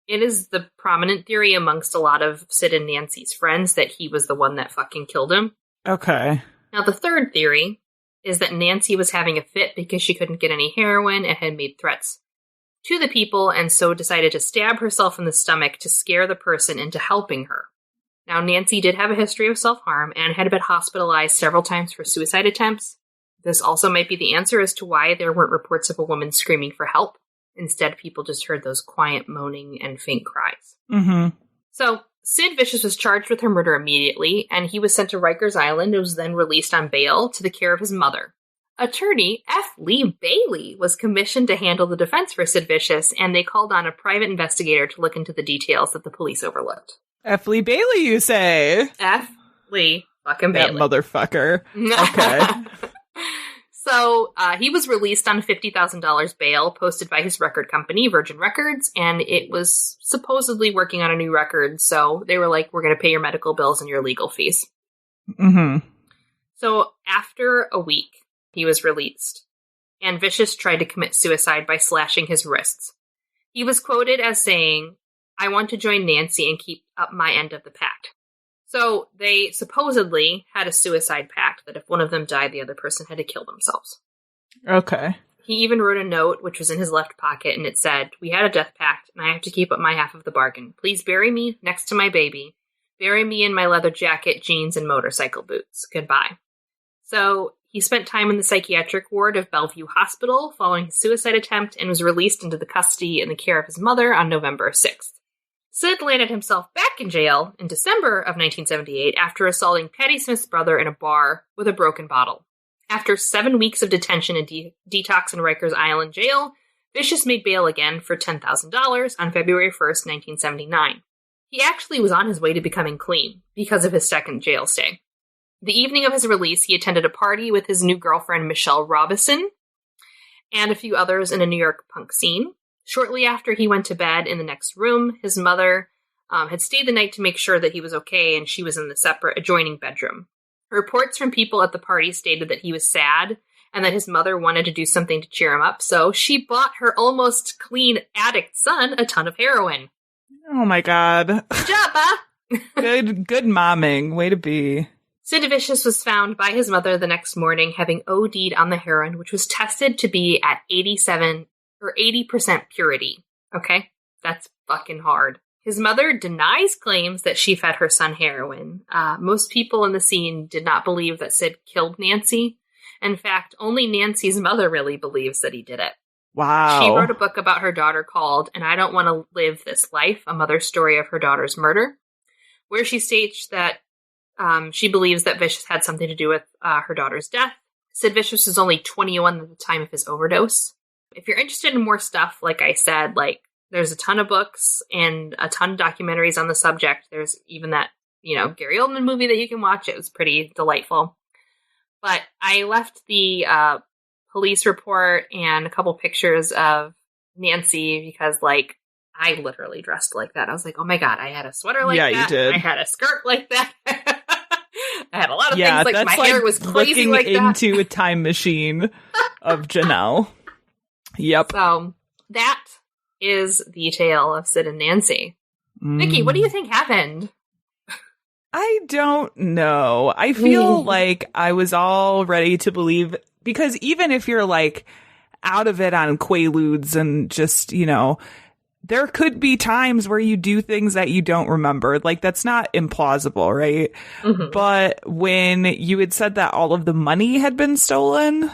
it is the prominent theory amongst a lot of Sid and Nancy's friends that he was the one that fucking killed him. Okay. Now, the third theory is that Nancy was having a fit because she couldn't get any heroin and had made threats to the people, and so decided to stab herself in the stomach to scare the person into helping her. Now, Nancy did have a history of self-harm and had been hospitalized several times for suicide attempts. This also might be the answer as to why there weren't reports of a woman screaming for help. Instead, people just heard those quiet moaning and faint cries. Mm-hmm. So, Sid Vicious was charged with her murder immediately, and he was sent to Rikers Island and was then released on bail to the care of his mother. Attorney F. Lee Bailey was commissioned to handle the defense for Sid Vicious, and they called on a private investigator to look into the details that the police overlooked. F. Lee Bailey, you say? F. Lee fucking Bailey. That motherfucker. Okay. So, he was released on $50,000 bail posted by his record company, Virgin Records, and it was supposedly working on a new record, so they were like, we're going to pay your medical bills and your legal fees. Mm-hmm. So, after a week, he was released, and Vicious tried to commit suicide by slashing his wrists. He was quoted as saying, "I want to join Nancy and keep up my end of the pact." So they supposedly had a suicide pact that if one of them died, the other person had to kill themselves. Okay. He even wrote a note, which was in his left pocket, and it said, "We had a death pact, and I have to keep up my half of the bargain. Please bury me next to my baby. Bury me in my leather jacket, jeans, and motorcycle boots. Goodbye." So he spent time in the psychiatric ward of Bellevue Hospital following his suicide attempt and was released into the custody and the care of his mother on November 6th. Sid landed himself back in jail in December of 1978 after assaulting Patti Smith's brother in a bar with a broken bottle. After 7 weeks of detention and detox in Rikers Island jail, Vicious made bail again for $10,000 on February 1st, 1979. He actually was on his way to becoming clean because of his second jail stay. The evening of his release, he attended a party with his new girlfriend, Michelle Robison, and a few others in a New York punk scene. Shortly after he went to bed in the next room, his mother had stayed the night to make sure that he was okay, and she was in the separate adjoining bedroom. Reports from people at the party stated that he was sad and that his mother wanted to do something to cheer him up, so she bought her almost clean addict son a ton of heroin. Oh my god. Good job, huh? Good momming. Way to be. Sid Vicious was found by his mother the next morning having OD'd on the heroin, which was tested to be at 80% purity. Okay? That's fucking hard. His mother denies claims that she fed her son heroin. Most people in the scene did not believe that Sid killed Nancy, In fact, only Nancy's mother really believes that he did it. Wow. She wrote a book about her daughter called And I Don't Want to Live This Life, a mother's story of her daughter's murder, where she states that she believes that Vicious had something to do with her daughter's death. Sid Vicious was only 21 at the time of his overdose. If you're interested in more stuff, like I said, like there's a ton of books and a ton of documentaries on the subject. There's even that, Gary Oldman movie that you can watch. It was pretty delightful. But I left the police report and a couple pictures of Nancy because, like, I literally dressed like that. I was like, oh my God, I had a sweater like that. Yeah, you did. I had a skirt like that. I had a lot of yeah, things. Like, my hair was crazy like that. Into a time machine of Janelle. Yep. So that is the tale of Sid and Nancy. Vicky, what do you think happened? I don't know. I feel like I was all ready to believe, because even if you're like out of it on Quaaludes and just, there could be times where you do things that you don't remember. Like, that's not implausible, right? Mm-hmm. But when you had said that all of the money had been stolen,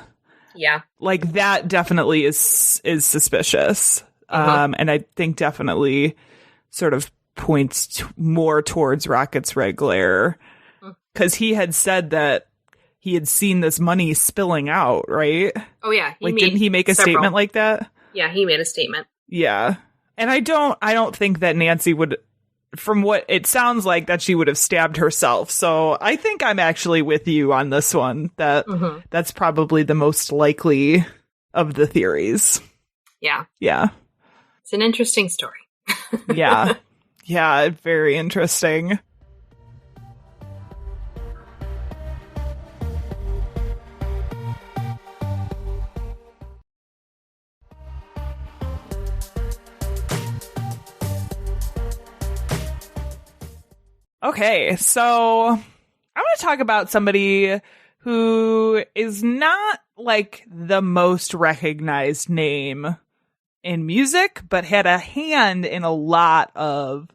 yeah, like that definitely is suspicious. And I think definitely sort of points more towards Rocket's red glare, because he had said that he had seen this money spilling out, right? Oh yeah, didn't he make a statement like that? Yeah, he made a statement. Yeah, and I don't think that Nancy would, from what it sounds like, that she would have stabbed herself. So I think I'm actually with you on this one. That that's probably the most likely of the theories. Yeah, yeah, it's an interesting story. Yeah. Yeah, very interesting. Okay, so I'm going to talk about somebody who is not like the most recognized name in music, but had a hand in a lot of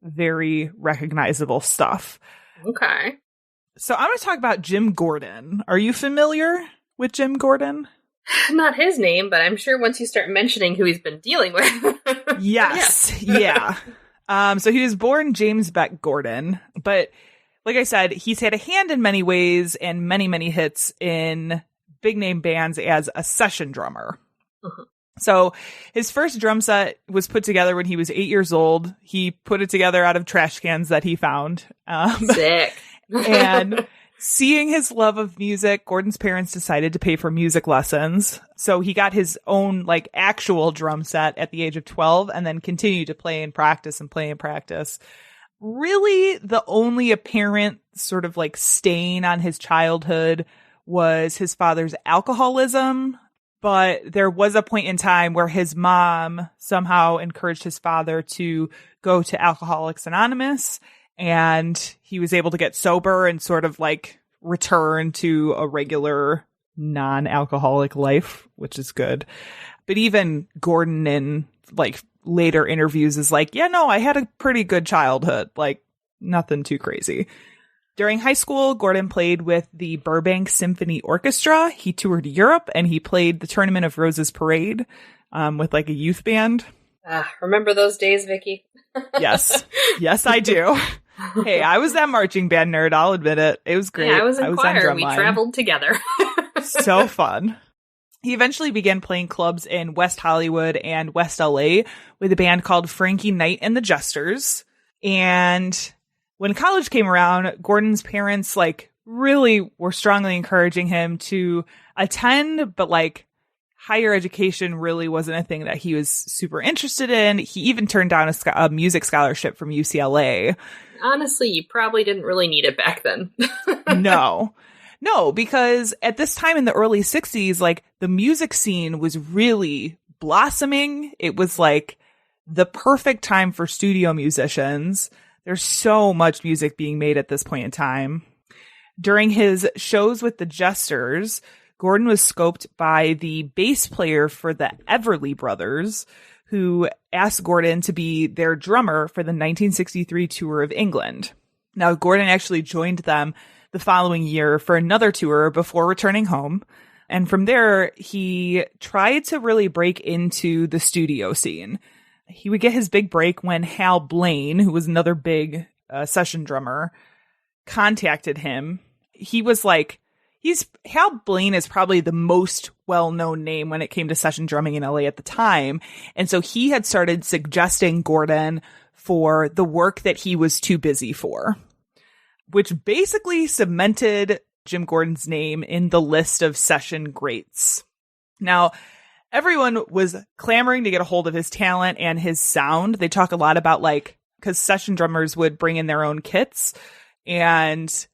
very recognizable stuff. Okay. So I'm going to talk about Jim Gordon. Are you familiar with Jim Gordon? Not his name, but I'm sure once you start mentioning who he's been dealing with. Yes. Yeah. So he was born James Beck Gordon, but like I said, he's had a hand in many ways and many, many hits in big name bands as a session drummer. Mm-hmm. So his first drum set was put together when he was 8 years old. He put it together out of trash cans that he found. Sick. And seeing his love of music, Gordon's parents decided to pay for music lessons. So he got his own like actual drum set at the age of 12 and then continued to play and practice and play and practice. Really, the only apparent sort of like stain on his childhood was his father's alcoholism. But there was a point in time where his mom somehow encouraged his father to go to Alcoholics Anonymous, and he was able to get sober and sort of like return to a regular non-alcoholic life, which is good. But even Gordon in like later interviews is like, yeah, no, I had a pretty good childhood, like nothing too crazy. During high school, Gordon played with the Burbank Symphony Orchestra. He toured Europe and he played the Tournament of Roses Parade with like a youth band. Remember those days, Vicky? Yes. Yes, I do. Hey, I was that marching band nerd. I'll admit it. It was great. Yeah, I was in choir. We drumline. traveled together. So fun. He eventually began playing clubs in West Hollywood and West LA with a band called Frankie Knight and the Jesters. And when college came around, Gordon's parents like really were strongly encouraging him to attend, but like higher education really wasn't a thing that he was super interested in. He even turned down a music scholarship from UCLA. Honestly, you probably didn't really need it back then. No, because at this time in the early 60s, like the music scene was really blossoming. It was like the perfect time for studio musicians. There's so much music being made at this point in time. During his shows with the Jesters, Gordon was scoped by the bass player for the Everly Brothers, who asked Gordon to be their drummer for the 1963 tour of England. Now, Gordon actually joined them the the following year for another tour before returning home. And from there, he tried to really break into the studio scene. He would get his big break when Hal Blaine, who was another big session drummer, contacted him. He was like, Hal Blaine is probably the most well-known name when it came to session drumming in LA at the time. And so he had started suggesting Gordon for the work that he was too busy for, which basically cemented Jim Gordon's name in the list of session greats. Now, everyone was clamoring to get a hold of his talent and his sound. They talk a lot about because session drummers would bring in their own kits, and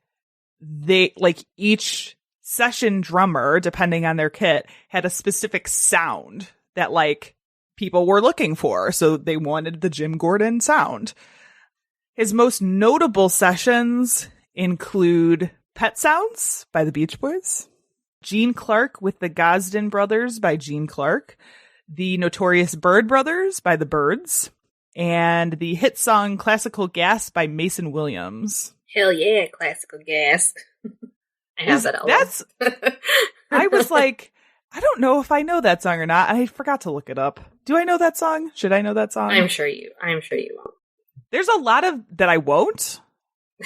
they each session drummer, depending on their kit, had a specific sound that people were looking for. So they wanted the Jim Gordon sound. His most notable sessions include Pet Sounds by the Beach Boys, Gene Clark with the Gosden Brothers by Gene Clark, the Notorious Bird Brothers by the Byrds, and the hit song Classical Gas by Mason Williams. Hell yeah, Classical Gas. I have that album. I was like, I don't know if I know that song or not. I forgot to look it up. Do I know that song? Should I know that song? I'm sure you won't. There's a lot of that I won't.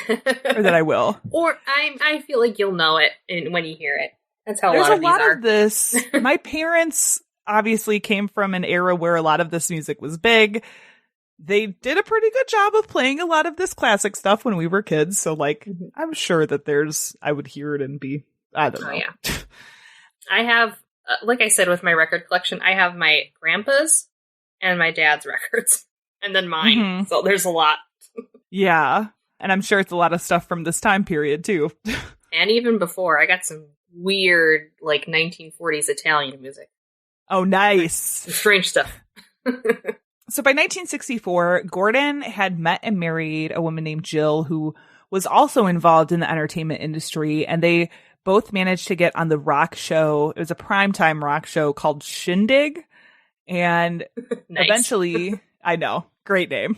Or that I will. Or I feel like you'll know it when you hear it. That's how There's a lot of this. My parents obviously came from an era where a lot of this music was big. They did a pretty good job of playing a lot of this classic stuff when we were kids. So I'm sure that I would hear it and be, I don't know. Yeah. I have, like I said, with my record collection, I have my grandpa's and my dad's records and then mine. Mm-hmm. So there's a lot. Yeah. And I'm sure it's a lot of stuff from this time period, too. And even before, I got some weird, 1940s Italian music. Oh, nice. Some strange stuff. So by 1964, Gordon had met and married a woman named Jill, who was also involved in the entertainment industry. And they both managed to get on the rock show. It was a primetime rock show called Shindig. And eventually, I know, great name.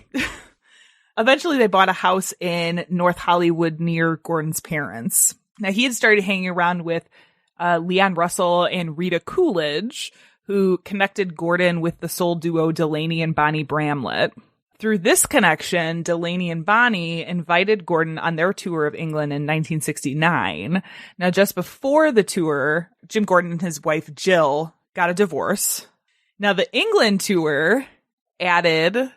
Eventually, they bought a house in North Hollywood near Gordon's parents. Now, he had started hanging around with Leon Russell and Rita Coolidge, who connected Gordon with the soul duo Delaney and Bonnie Bramlett. Through this connection, Delaney and Bonnie invited Gordon on their tour of England in 1969. Now, just before the tour, Jim Gordon and his wife Jill got a divorce. Now, the England tour added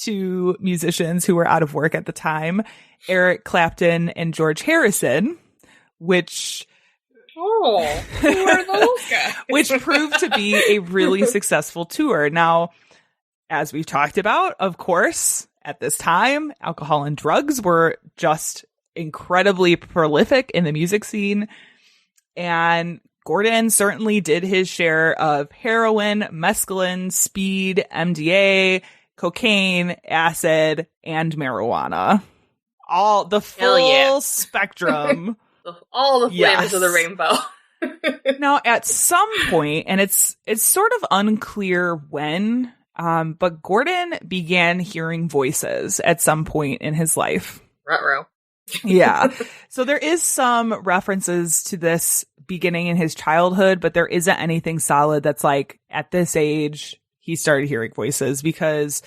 two musicians who were out of work at the time, Eric Clapton and George Harrison, which who are those guys? Which proved to be a really successful tour. Now, as we've talked about, of course, at this time, alcohol and drugs were just incredibly prolific in the music scene. And Gordon certainly did his share of heroin, mescaline, speed, MDA, cocaine, acid, and marijuana. All the full spectrum. All the flavors of the rainbow. Now, at some point, and it's sort of unclear when, but Gordon began hearing voices at some point in his life. Ruh-roh. Yeah. So there is some references to this beginning in his childhood, but there isn't anything solid that's at this age, he started hearing voices, because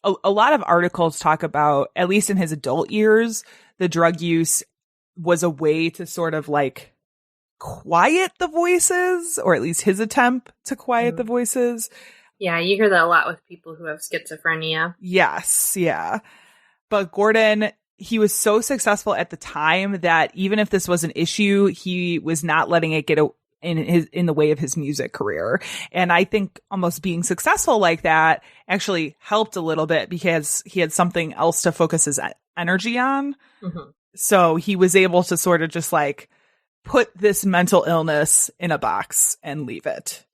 a lot of articles talk about, at least in his adult years, the drug use was a way to sort of quiet the voices, or at least his attempt to quiet the voices. Yeah, you hear that a lot with people who have schizophrenia. Yes, yeah. But Gordon, he was so successful at the time that even if this was an issue, he was not letting it get in the way of his music career. And I think almost being successful like that actually helped a little bit, because he had something else to focus his energy on. Mm-hmm. So he was able to sort of just put this mental illness in a box and leave it.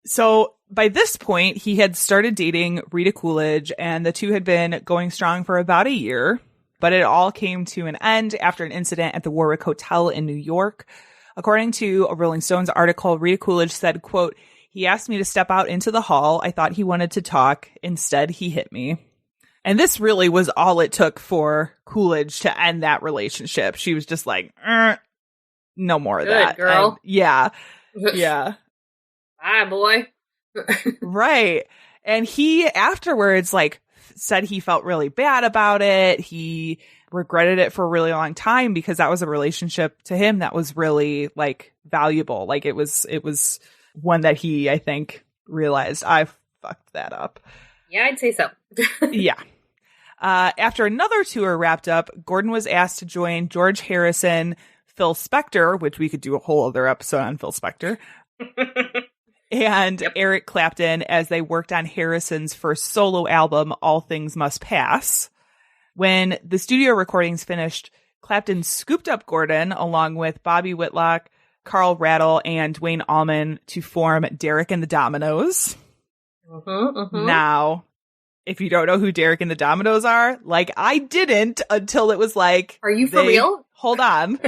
So by this point, he had started dating Rita Coolidge, and the two had been going strong for about a year. But it all came to an end after an incident at the Warwick Hotel in New York. According to a Rolling Stones article, Rita Coolidge said, quote, "He asked me to step out into the hall. I thought he wanted to talk. Instead, he hit me." And this really was all it took for Coolidge to end that relationship. She was just like, no more of that. Girl. And yeah. Yeah. Bye, boy. Right. And he afterwards, like, said he felt really bad about it. He regretted it for a really long time because that was a relationship to him that was really, like, valuable. Like, it was one that he, I think, realized I fucked that up. Yeah, I'd say so. Yeah. After another tour wrapped up, Gordon was asked to join George Harrison, Phil Spector, which we could do a whole other episode on Phil Spector, and Eric Clapton as they worked on Harrison's first solo album, All Things Must Pass. When the studio recordings finished, Clapton scooped up Gordon along with Bobby Whitlock, Carl Rattle, and Dwayne Allman to form Derek and the Dominoes. Now, if you don't know who Derek and the Dominoes are, like I didn't until it was like, are you for real? Hold on.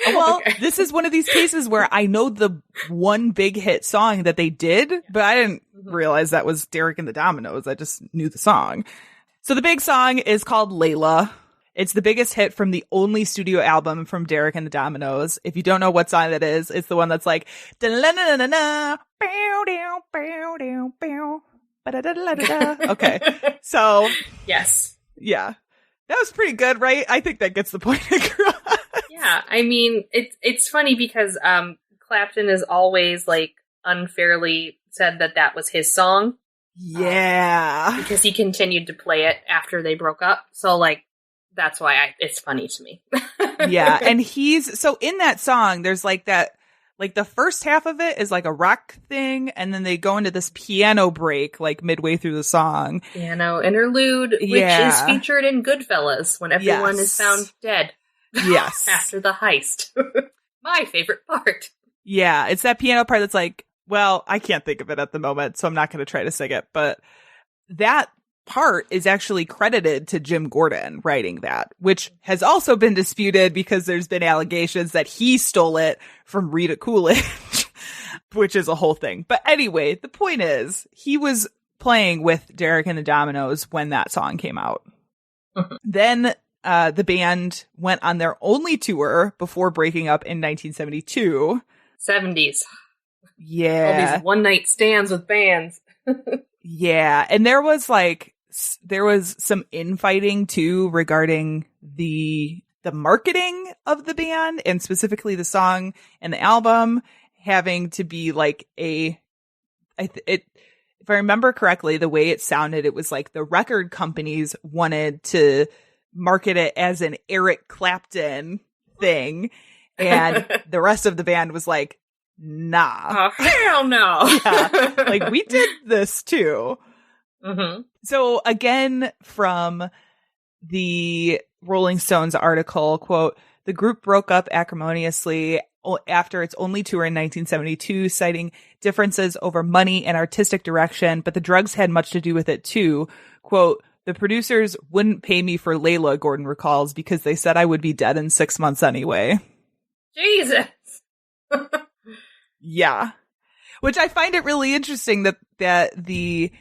Well, This is one of these cases where I know the one big hit song that they did, but I didn't realize that was Derek and the Dominoes. I just knew the song. So the big song is called Layla. It's the biggest hit from the only studio album from Derek and the Dominoes. If you don't know what song that is, it's the one that's like, okay. So yes. Yeah. That was pretty good, right? I think that gets the point across. Yeah, I mean, it's funny because Clapton has always, like, unfairly said that was his song. Yeah. Because he continued to play it after they broke up. So, like, that's why it's funny to me. Yeah, and so in that song, there's, like, that, like, the first half of it is, like, a rock thing, and then they go into this piano break, like, midway through the song. Piano interlude, which is featured in Goodfellas, when everyone is found dead. Yes. After the heist. My favorite part. Yeah, it's that piano part that's like, well, I can't think of it at the moment, so I'm not going to try to sing it. But that part is actually credited to Jim Gordon writing that, which has also been disputed because there's been allegations that he stole it from Rita Coolidge, which is a whole thing. But anyway, the point is, he was playing with Derek and the Dominoes when that song came out. Then the band went on their only tour before breaking up in 1972. 70s. Yeah. All these one-night stands with bands. Yeah. And there was some infighting too regarding the marketing of the band and specifically the song and the album having to be like if I remember correctly, the way it sounded, it was like the record companies wanted to market it as an Eric Clapton thing, and the rest of the band was like, nah. Hell no. Yeah, like, we did this too. So again, from the Rolling Stones article, quote, the group broke up acrimoniously after its only tour in 1972, citing differences over money and artistic direction, but the drugs had much to do with it too. Quote, the producers wouldn't pay me for Layla, Gordon recalls, because they said I would be dead in 6 months anyway. Jesus. Yeah. Which I find it really interesting that the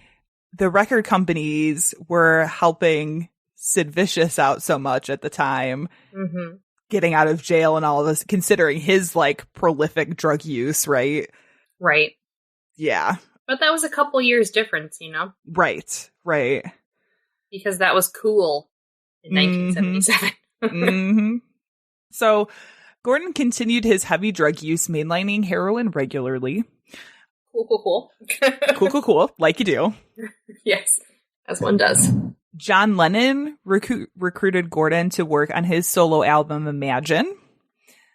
record companies were helping Sid Vicious out so much at the time, getting out of jail and all of this, considering his, like, prolific drug use, right? Right. Yeah. But that was a couple years difference, you know? Right. Because that was cool in 1977. So Gordon continued his heavy drug use, mainlining heroin regularly. Cool. Cool. Like you do. Yes, as one does. John Lennon recruited Gordon to work on his solo album, Imagine.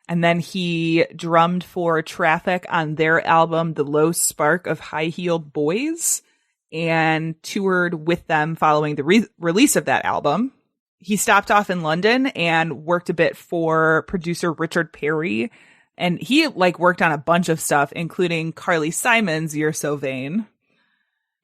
And then he drummed for Traffic on their album, The Low Spark of High-Heeled Boys, and toured with them following the release of that album. He stopped off in London and worked a bit for producer Richard Perry. And he, like, worked on a bunch of stuff, including Carly Simon's You're So Vain.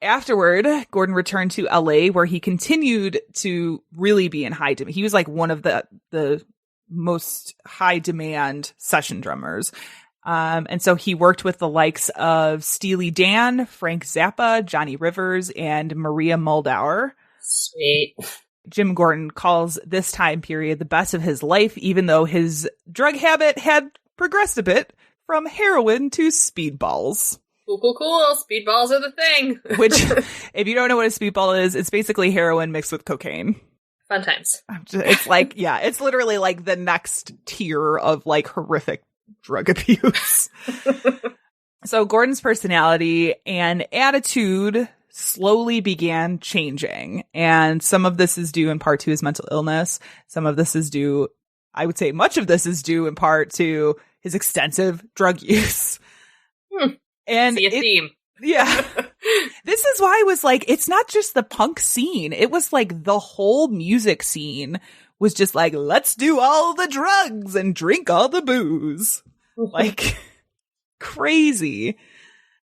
Afterward, Gordon returned to LA, where he continued to really be in high demand. He was like one of the most high demand session drummers. And so he worked with the likes of Steely Dan, Frank Zappa, Johnny Rivers, and Maria Muldaur. Sweet. Jim Gordon calls this time period the best of his life, even though his drug habit had progressed a bit from heroin to speedballs. Cool. Speedballs are the thing. Which, if you don't know what a speedball is, it's basically heroin mixed with cocaine. Fun times. It's like, yeah, it's literally like the next tier of like horrific drug abuse. So Gordon's personality and attitude slowly began changing. And some of this is due in part to his mental illness. Some of this is due, I would say much of this is due in part to his extensive drug use. And see a theme. Yeah. This is why I was like, it's not just the punk scene. It was like the whole music scene was just like, let's do all the drugs and drink all the booze. Like, crazy.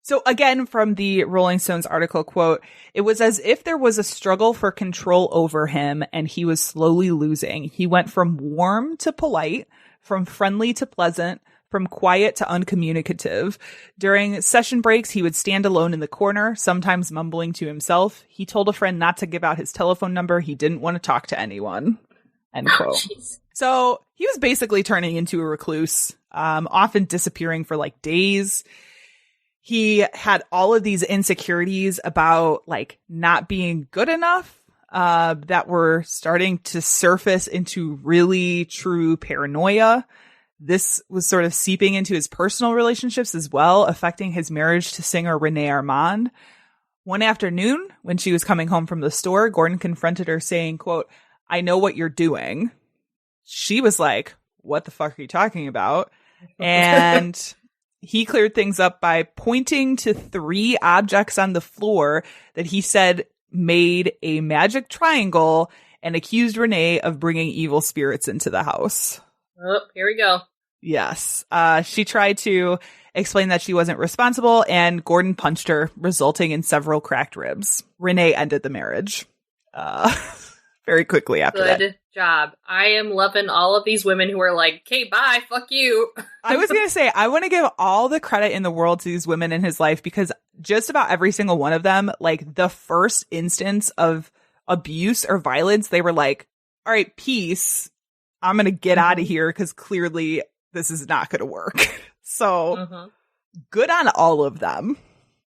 So again, from the Rolling Stones article, quote, it was as if there was a struggle for control over him and he was slowly losing. He went from warm to polite, from friendly to pleasant, from quiet to uncommunicative. During session breaks, he would stand alone in the corner, sometimes mumbling to himself. He told a friend not to give out his telephone number. He didn't want to talk to anyone. End quote. So he was basically turning into a recluse, often disappearing for like days. He had all of these insecurities about like not being good enough, that were starting to surface into really true paranoia. This was sort of seeping into his personal relationships as well, affecting his marriage to singer Renee Armand. One afternoon, when she was coming home from the store, Gordon confronted her saying, quote, "I know what you're doing." She was like, "What the fuck are you talking about?" And he cleared things up by pointing to 3 objects on the floor that he said made a magic triangle and accused Renee of bringing evil spirits into the house. Oh, here we go. Yes. She tried to explain that she wasn't responsible, and Gordon punched her, resulting in several cracked ribs. Renee ended the marriage very quickly after that. Good job. I am loving all of these women who are like, okay, bye, fuck you. I was going to say, I want to give all the credit in the world to these women in his life, because just about every single one of them, like the first instance of abuse or violence, they were like, all right, peace. I'm going to get out of here because clearly this is not going to work. So good on all of them.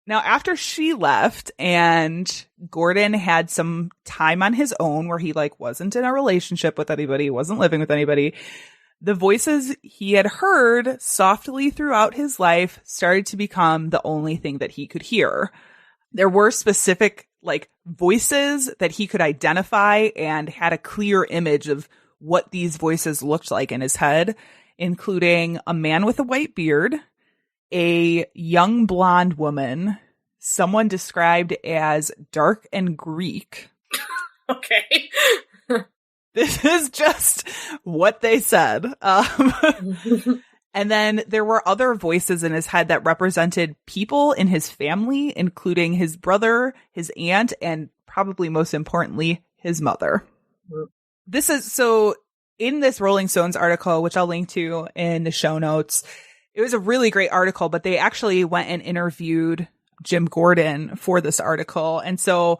Now, after she left and Gordon had some time on his own where he like wasn't in a relationship with anybody, wasn't living with anybody, the voices he had heard softly throughout his life started to become the only thing that he could hear. There were specific like voices that he could identify and had a clear image of what these voices looked like in his head, including a man with a white beard, a young blonde woman, someone described as dark and Greek. Okay. This is just what they said. And then there were other voices in his head that represented people in his family, including his brother, his aunt, and probably most importantly, his mother. This is so in this Rolling Stones article, which I'll link to in the show notes. It was a really great article, but they actually went and interviewed Jim Gordon for this article. And so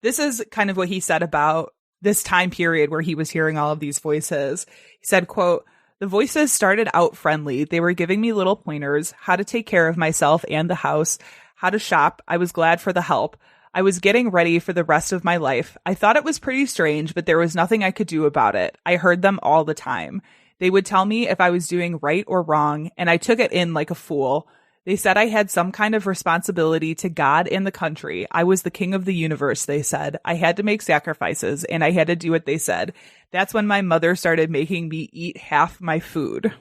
this is kind of what he said about this time period where he was hearing all of these voices. He said, quote, "The voices started out friendly. They were giving me little pointers, how to take care of myself and the house, how to shop. I was glad for the help. I was getting ready for the rest of my life. I thought it was pretty strange, but there was nothing I could do about it. I heard them all the time. They would tell me if I was doing right or wrong, and I took it in like a fool. They said I had some kind of responsibility to God and the country. I was the king of the universe, they said. I had to make sacrifices, and I had to do what they said. That's when my mother started making me eat half my food."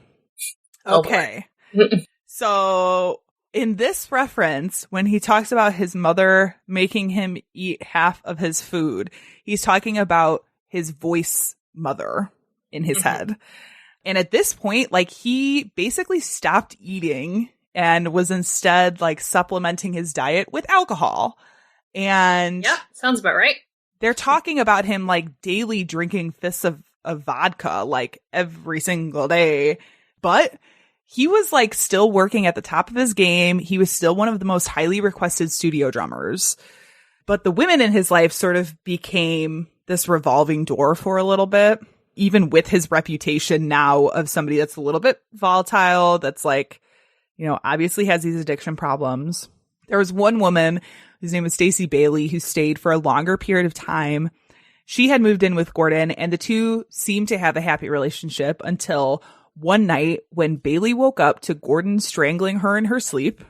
Okay. So in this reference, when he talks about his mother making him eat half of his food, he's talking about his voice mother in his head. And at this point, like he basically stopped eating and was instead like supplementing his diet with alcohol. And yeah, sounds about right. They're talking about him like daily drinking fists of vodka like every single day. But he was like still working at the top of his game. He was still one of the most highly requested studio drummers. But the women in his life sort of became this revolving door for a little bit, even with his reputation now of somebody that's a little bit volatile, that's like, you know, obviously has these addiction problems. There was one woman whose name was Stacey Bailey who stayed for a longer period of time. She had moved in with Gordon, and the two seemed to have a happy relationship until one night when Bailey woke up to Gordon strangling her in her sleep.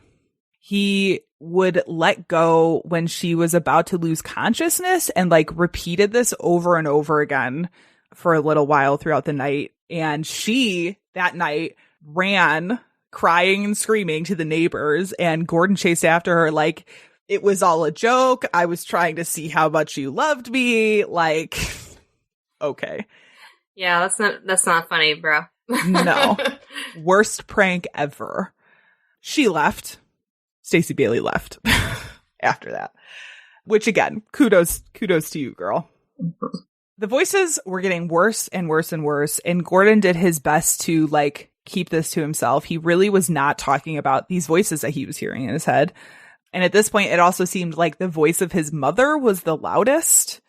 He would let go when she was about to lose consciousness and like repeated this over and over again for a little while throughout the night. And she that night ran crying and screaming to the neighbors, and Gordon chased after her like it was all a joke. I was trying to see how much you loved me. Like, okay. Yeah, that's not funny, bro. No. Worst prank ever. She left. Stacey Bailey left after that, which again, kudos to you, girl. The voices were getting worse and worse and worse, and Gordon did his best to like keep this to himself. He really was not talking about these voices that he was hearing in his head. And at this point, it also seemed like the voice of his mother was the loudest,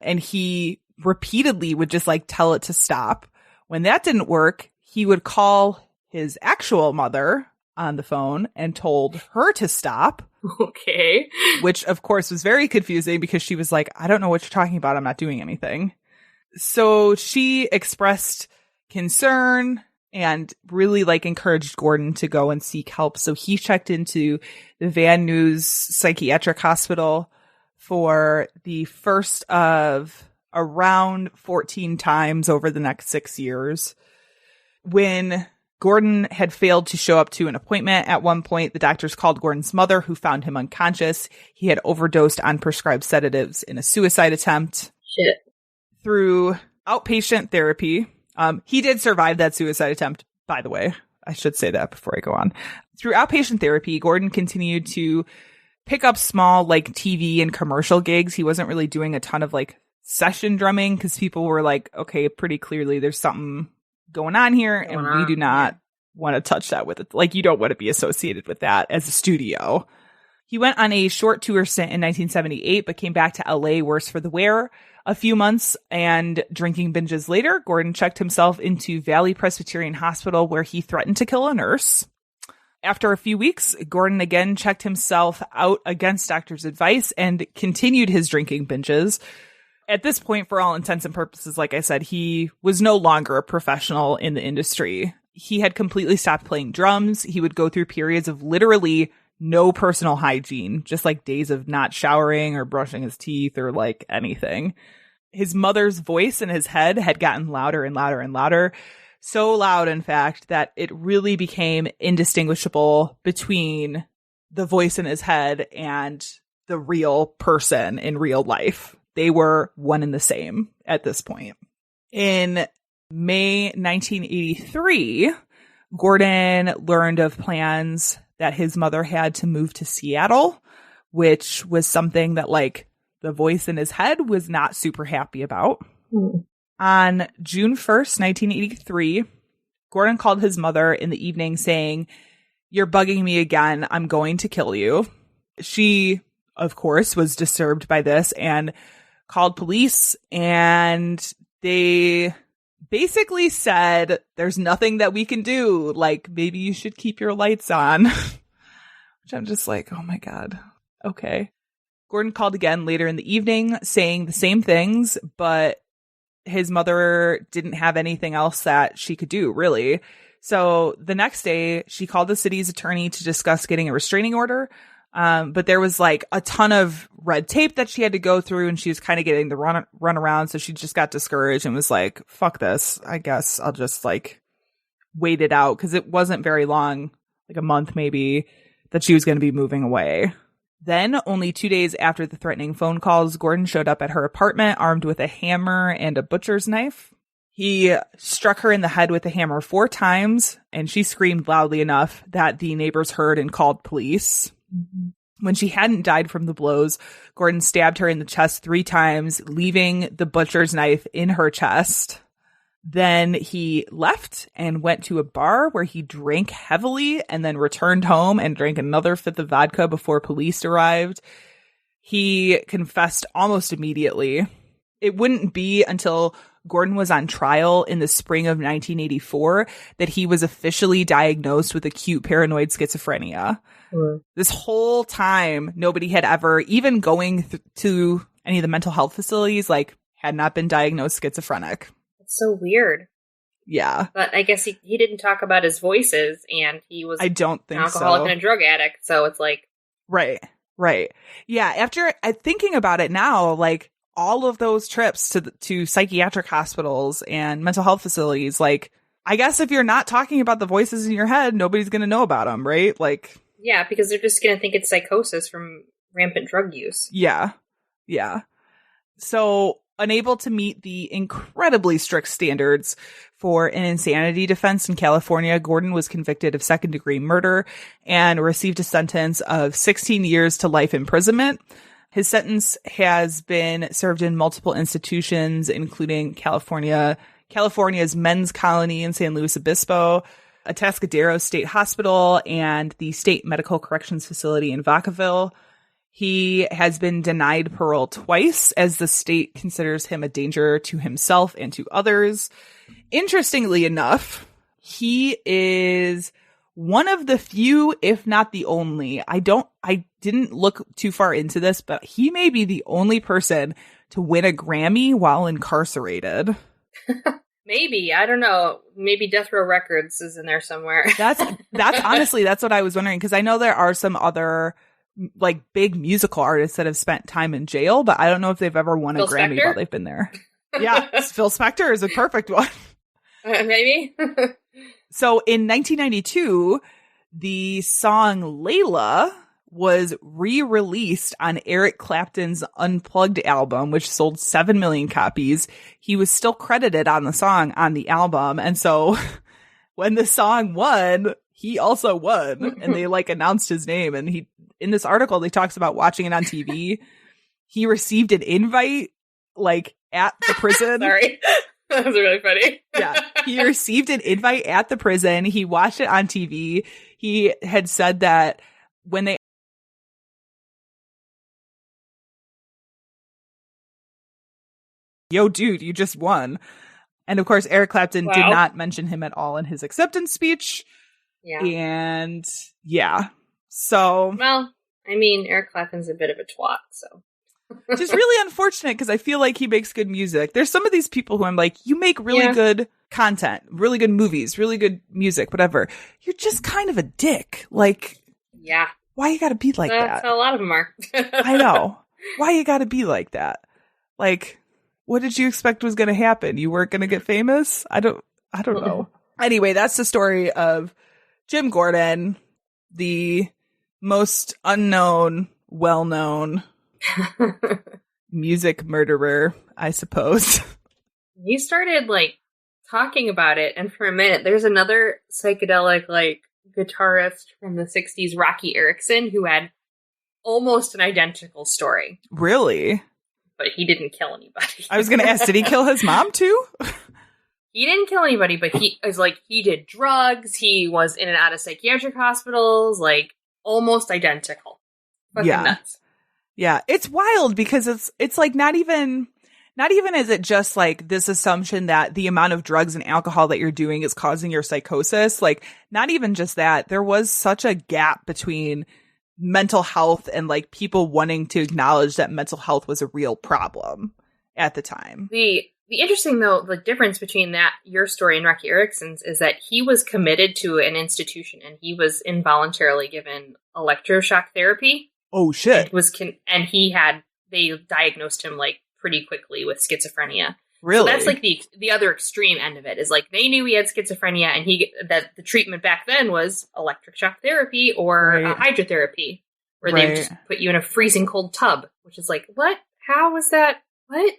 and he repeatedly would just like tell it to stop. When that didn't work, he would call his actual mother on the phone and told her to stop. Okay. Which of course was very confusing because she was like, I don't know what you're talking about. I'm not doing anything. So she expressed concern and really like encouraged Gordon to go and seek help. So he checked into the Van Nuys Psychiatric Hospital for the first of around 14 times over the next 6 years. When Gordon had failed to show up to an appointment at one point, the doctors called Gordon's mother, who found him unconscious. He had overdosed on prescribed sedatives in a suicide attempt. Shit. Through outpatient therapy, he did survive that suicide attempt, by the way. I should say that before I go on. Through outpatient therapy, Gordon continued to pick up small like TV and commercial gigs. He wasn't really doing a ton of like session drumming because people were like, okay, pretty clearly there's something going on here, and we do not want to touch that with it. Like, you don't want to be associated with that as a studio. He went on a short tour stint in 1978, but came back to LA worse for the wear. A few months and drinking binges later, Gordon checked himself into Valley Presbyterian Hospital, where he threatened to kill a nurse. After a few weeks, Gordon again checked himself out against doctors' advice and continued his drinking binges. At this point, for all intents and purposes, like I said, he was no longer a professional in the industry. He had completely stopped playing drums. He would go through periods of literally no personal hygiene, just like days of not showering or brushing his teeth or like anything. His mother's voice in his head had gotten louder and louder and louder. So loud, in fact, that it really became indistinguishable between the voice in his head and the real person in real life. They were one and the same at this point. In May 1983, Gordon learned of plans that his mother had to move to Seattle, which was something that like the voice in his head was not super happy about. On June 1st, 1983, Gordon called his mother in the evening saying, "You're bugging me again. I'm going to kill you." She, of course, was disturbed by this and called police, and they basically said, there's nothing that we can do. Like, maybe you should keep your lights on. Which I'm just like, oh my God. Okay. Gordon called again later in the evening saying the same things, but his mother didn't have anything else that she could do, really. So the next day, she called the city's attorney to discuss getting a restraining order. But there was like a ton of red tape that she had to go through, and she was kind of getting the run around. So she just got discouraged and was like, fuck this. I guess I'll just like wait it out. Cause it wasn't very long, like a month maybe, that she was going to be moving away. Then only 2 days after the threatening phone calls, Gordon showed up at her apartment armed with a hammer and a butcher's knife. He struck her in the head with the hammer 4 times, and she screamed loudly enough that the neighbors heard and called police. When she hadn't died from the blows, Gordon stabbed her in the chest 3 times, leaving the butcher's knife in her chest. Then he left and went to a bar where he drank heavily and then returned home and drank another fifth of vodka before police arrived. He confessed almost immediately. It wouldn't be until Gordon was on trial in the spring of 1984 that he was officially diagnosed with acute paranoid schizophrenia. This whole time, nobody had ever, even going to any of the mental health facilities, like, had not been diagnosed schizophrenic. It's so weird. Yeah. But I guess he didn't talk about his voices, and he was I don't think an alcoholic so. and a drug addict, so it's like... Right. Yeah, after thinking about it now, like, all of those trips to psychiatric hospitals and mental health facilities, like, I guess if you're not talking about the voices in your head, nobody's going to know about them, right? Like... Yeah, because they're just going to think it's psychosis from rampant drug use. Yeah. So, unable to meet the incredibly strict standards for an insanity defense in California, Gordon was convicted of second-degree murder and received a sentence of 16 years to life imprisonment. His sentence has been served in multiple institutions, including California's men's colony in San Luis Obispo, Atascadero State Hospital, and the State Medical Corrections Facility in Vacaville. He has been denied parole twice, as the state considers him a danger to himself and to others. Interestingly enough, he is one of the few, if not the only, I didn't look too far into this, but he may be the only person to win a Grammy while incarcerated. Maybe. I don't know. Maybe Death Row Records is in there somewhere. That's honestly, that's what I was wondering, because I know there are some other, like, big musical artists that have spent time in jail, but I don't know if they've ever won a Grammy while they've been there. Yeah, Phil Spector is a perfect one. Maybe. So in 1992, the song Layla was re-released on Eric Clapton's Unplugged album, which sold 7 million copies. He was still credited on the song on the album. And so when the song won, he also won, and they, like, announced his name. And he, in this article, they talks about watching it on TV. He received an invite, like, at the prison. Sorry. That was really funny. Yeah. He received an invite at the prison. He watched it on TV. He had said that when they yo, dude, you just won. And of course, Eric Clapton did not mention him at all in his acceptance speech. Yeah. And yeah. So. Well, I mean, Eric Clapton's a bit of a twat, so. Which is really unfortunate, because I feel like he makes good music. There's some of these people who I'm like, you make really good content, really good movies, really good music, whatever. You're just kind of a dick. Like, yeah. Why you gotta be like that? A lot of them are. I know. Why you gotta be like that? Like, what did you expect was gonna happen? You weren't gonna get famous? I don't know. Anyway, that's the story of Jim Gordon, the most unknown, well-known music murderer, I suppose. You started, like, talking about it, and for a minute, there's another psychedelic, like, guitarist from the 60s, Rocky Erickson, who had almost an identical story. Really? But he didn't kill anybody. I was going to ask, did he kill his mom too? He didn't kill anybody, but he was like, he did drugs, he was in and out of psychiatric hospitals, like, almost identical. Fucking nuts. Yeah, it's wild, because it's like not even is it just like this assumption that the amount of drugs and alcohol that you're doing is causing your psychosis. Like, not even just that. There was such a gap between mental health and, like, people wanting to acknowledge that mental health was a real problem at the time. The interesting, though, the difference between your story and Rocky Erickson's is that he was committed to an institution, and he was involuntarily given electroshock therapy. Oh shit! They diagnosed him, like, pretty quickly with schizophrenia. Really? So that's, like, the other extreme end of it, is, like, they knew he had schizophrenia, and that the treatment back then was electric shock therapy or hydrotherapy, where they would just put you in a freezing cold tub, which is like, what? How was that? What?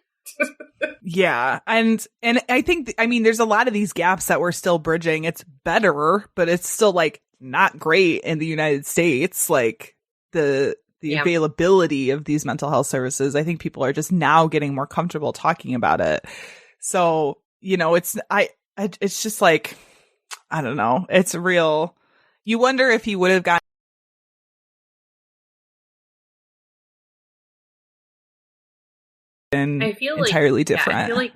Yeah. And I think, I mean, there's a lot of these gaps that we're still bridging. It's better, but it's still, like, not great in the United States. Like, the availability of these mental health services, I think people are just now getting more comfortable talking about it. So, you know, it's just like, I don't know. It's real. You wonder if he would have gotten been I feel entirely different. Yeah, I feel like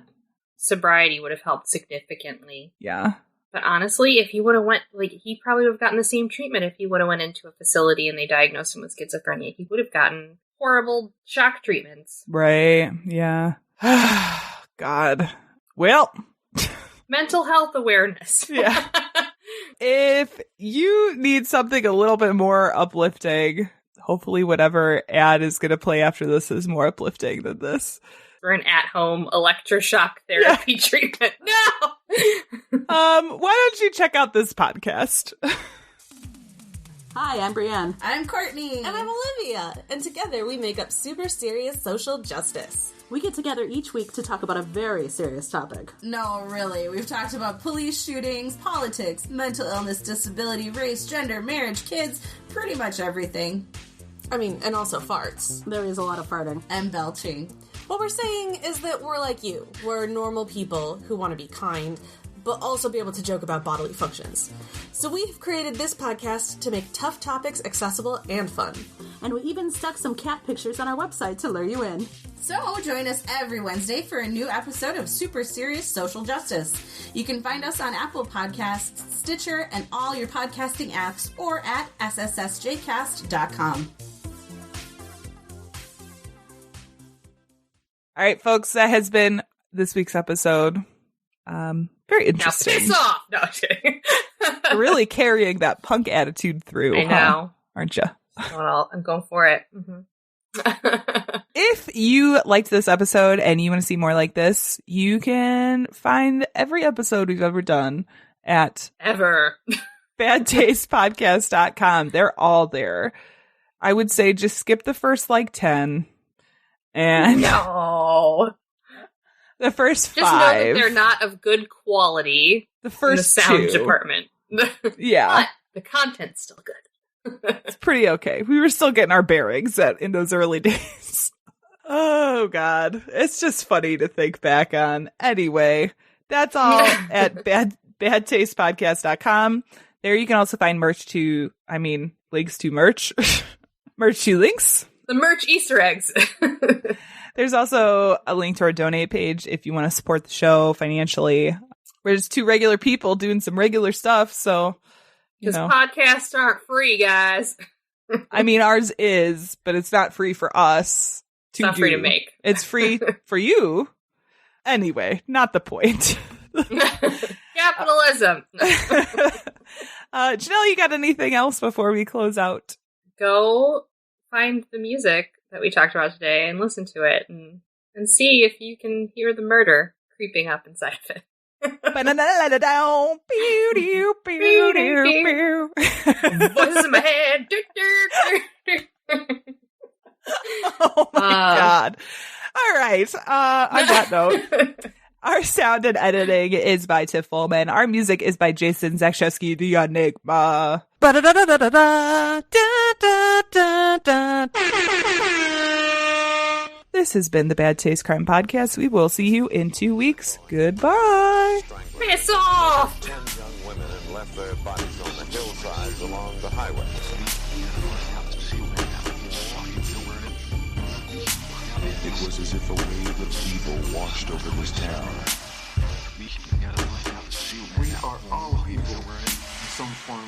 sobriety would have helped significantly. Yeah. But honestly, if he would have went, like, he probably would have gotten the same treatment if he would have went into a facility and they diagnosed him with schizophrenia. He would have gotten horrible shock treatments. Right. Yeah. God. Well. Mental health awareness. Yeah. If you need something a little bit more uplifting, hopefully whatever ad is going to play after this is more uplifting than this. For an at-home electroshock therapy treatment. No! Why don't you check out this podcast? Hi, I'm Brienne. I'm Courtney. And I'm Olivia. And together we make up Super Serious Social Justice. We get together each week to talk about a very serious topic. No, really. We've talked about police shootings, politics, mental illness, disability, race, gender, marriage, kids, pretty much everything. I mean, and also farts. There is a lot of farting. And belching. What we're saying is that we're like you. We're normal people who want to be kind, but also be able to joke about bodily functions. So we've created this podcast to make tough topics accessible and fun. And we even stuck some cat pictures on our website to lure you in. So join us every Wednesday for a new episode of Super Serious Social Justice. You can find us on Apple Podcasts, Stitcher, and all your podcasting apps, or at sssjcast.com. All right, folks, that has been this week's episode. Very interesting. Now piss off! No, I'm kidding. Really carrying that punk attitude through. I know. Aren't you? Well, I'm going for it. Mm-hmm. If you liked this episode and you want to see more like this, you can find every episode we've ever done at badtastepodcast.com. They're all there. I would say just skip the first 10. And no. The first 5. Just know that they're not of good quality. The first in the sound 2. department. Yeah. But the content's still good. It's pretty okay. We were still getting our bearings in those early days. Oh, God. It's just funny to think back on. Anyway, that's all at badtastepodcast.com. There you can also find links to merch. Merch to links. The merch Easter eggs. There's also a link to our donate page if you want to support the show financially. We're just 2 regular people doing some regular stuff, so because podcasts aren't free, guys. I mean, ours is, but it's not free for us. It's not free to make. It's free for you. Anyway, not the point. Capitalism. Janelle, you got anything else before we close out? Go find the music that we talked about today and listen to it and see if you can hear the murder creeping up inside of it. Voices in my head. Oh my God. All right. On that note, our sound and editing is by Tiff Fullman. Our music is by Jason Zakshevsky, the Enigma. This has been the Bad Taste Crime Podcast. We will see you in 2 weeks. Goodbye. Piss off! 10 young women and left their bodies on the hillsides along the highway. It was as if a wave of evil washed over this town. We are all people in some form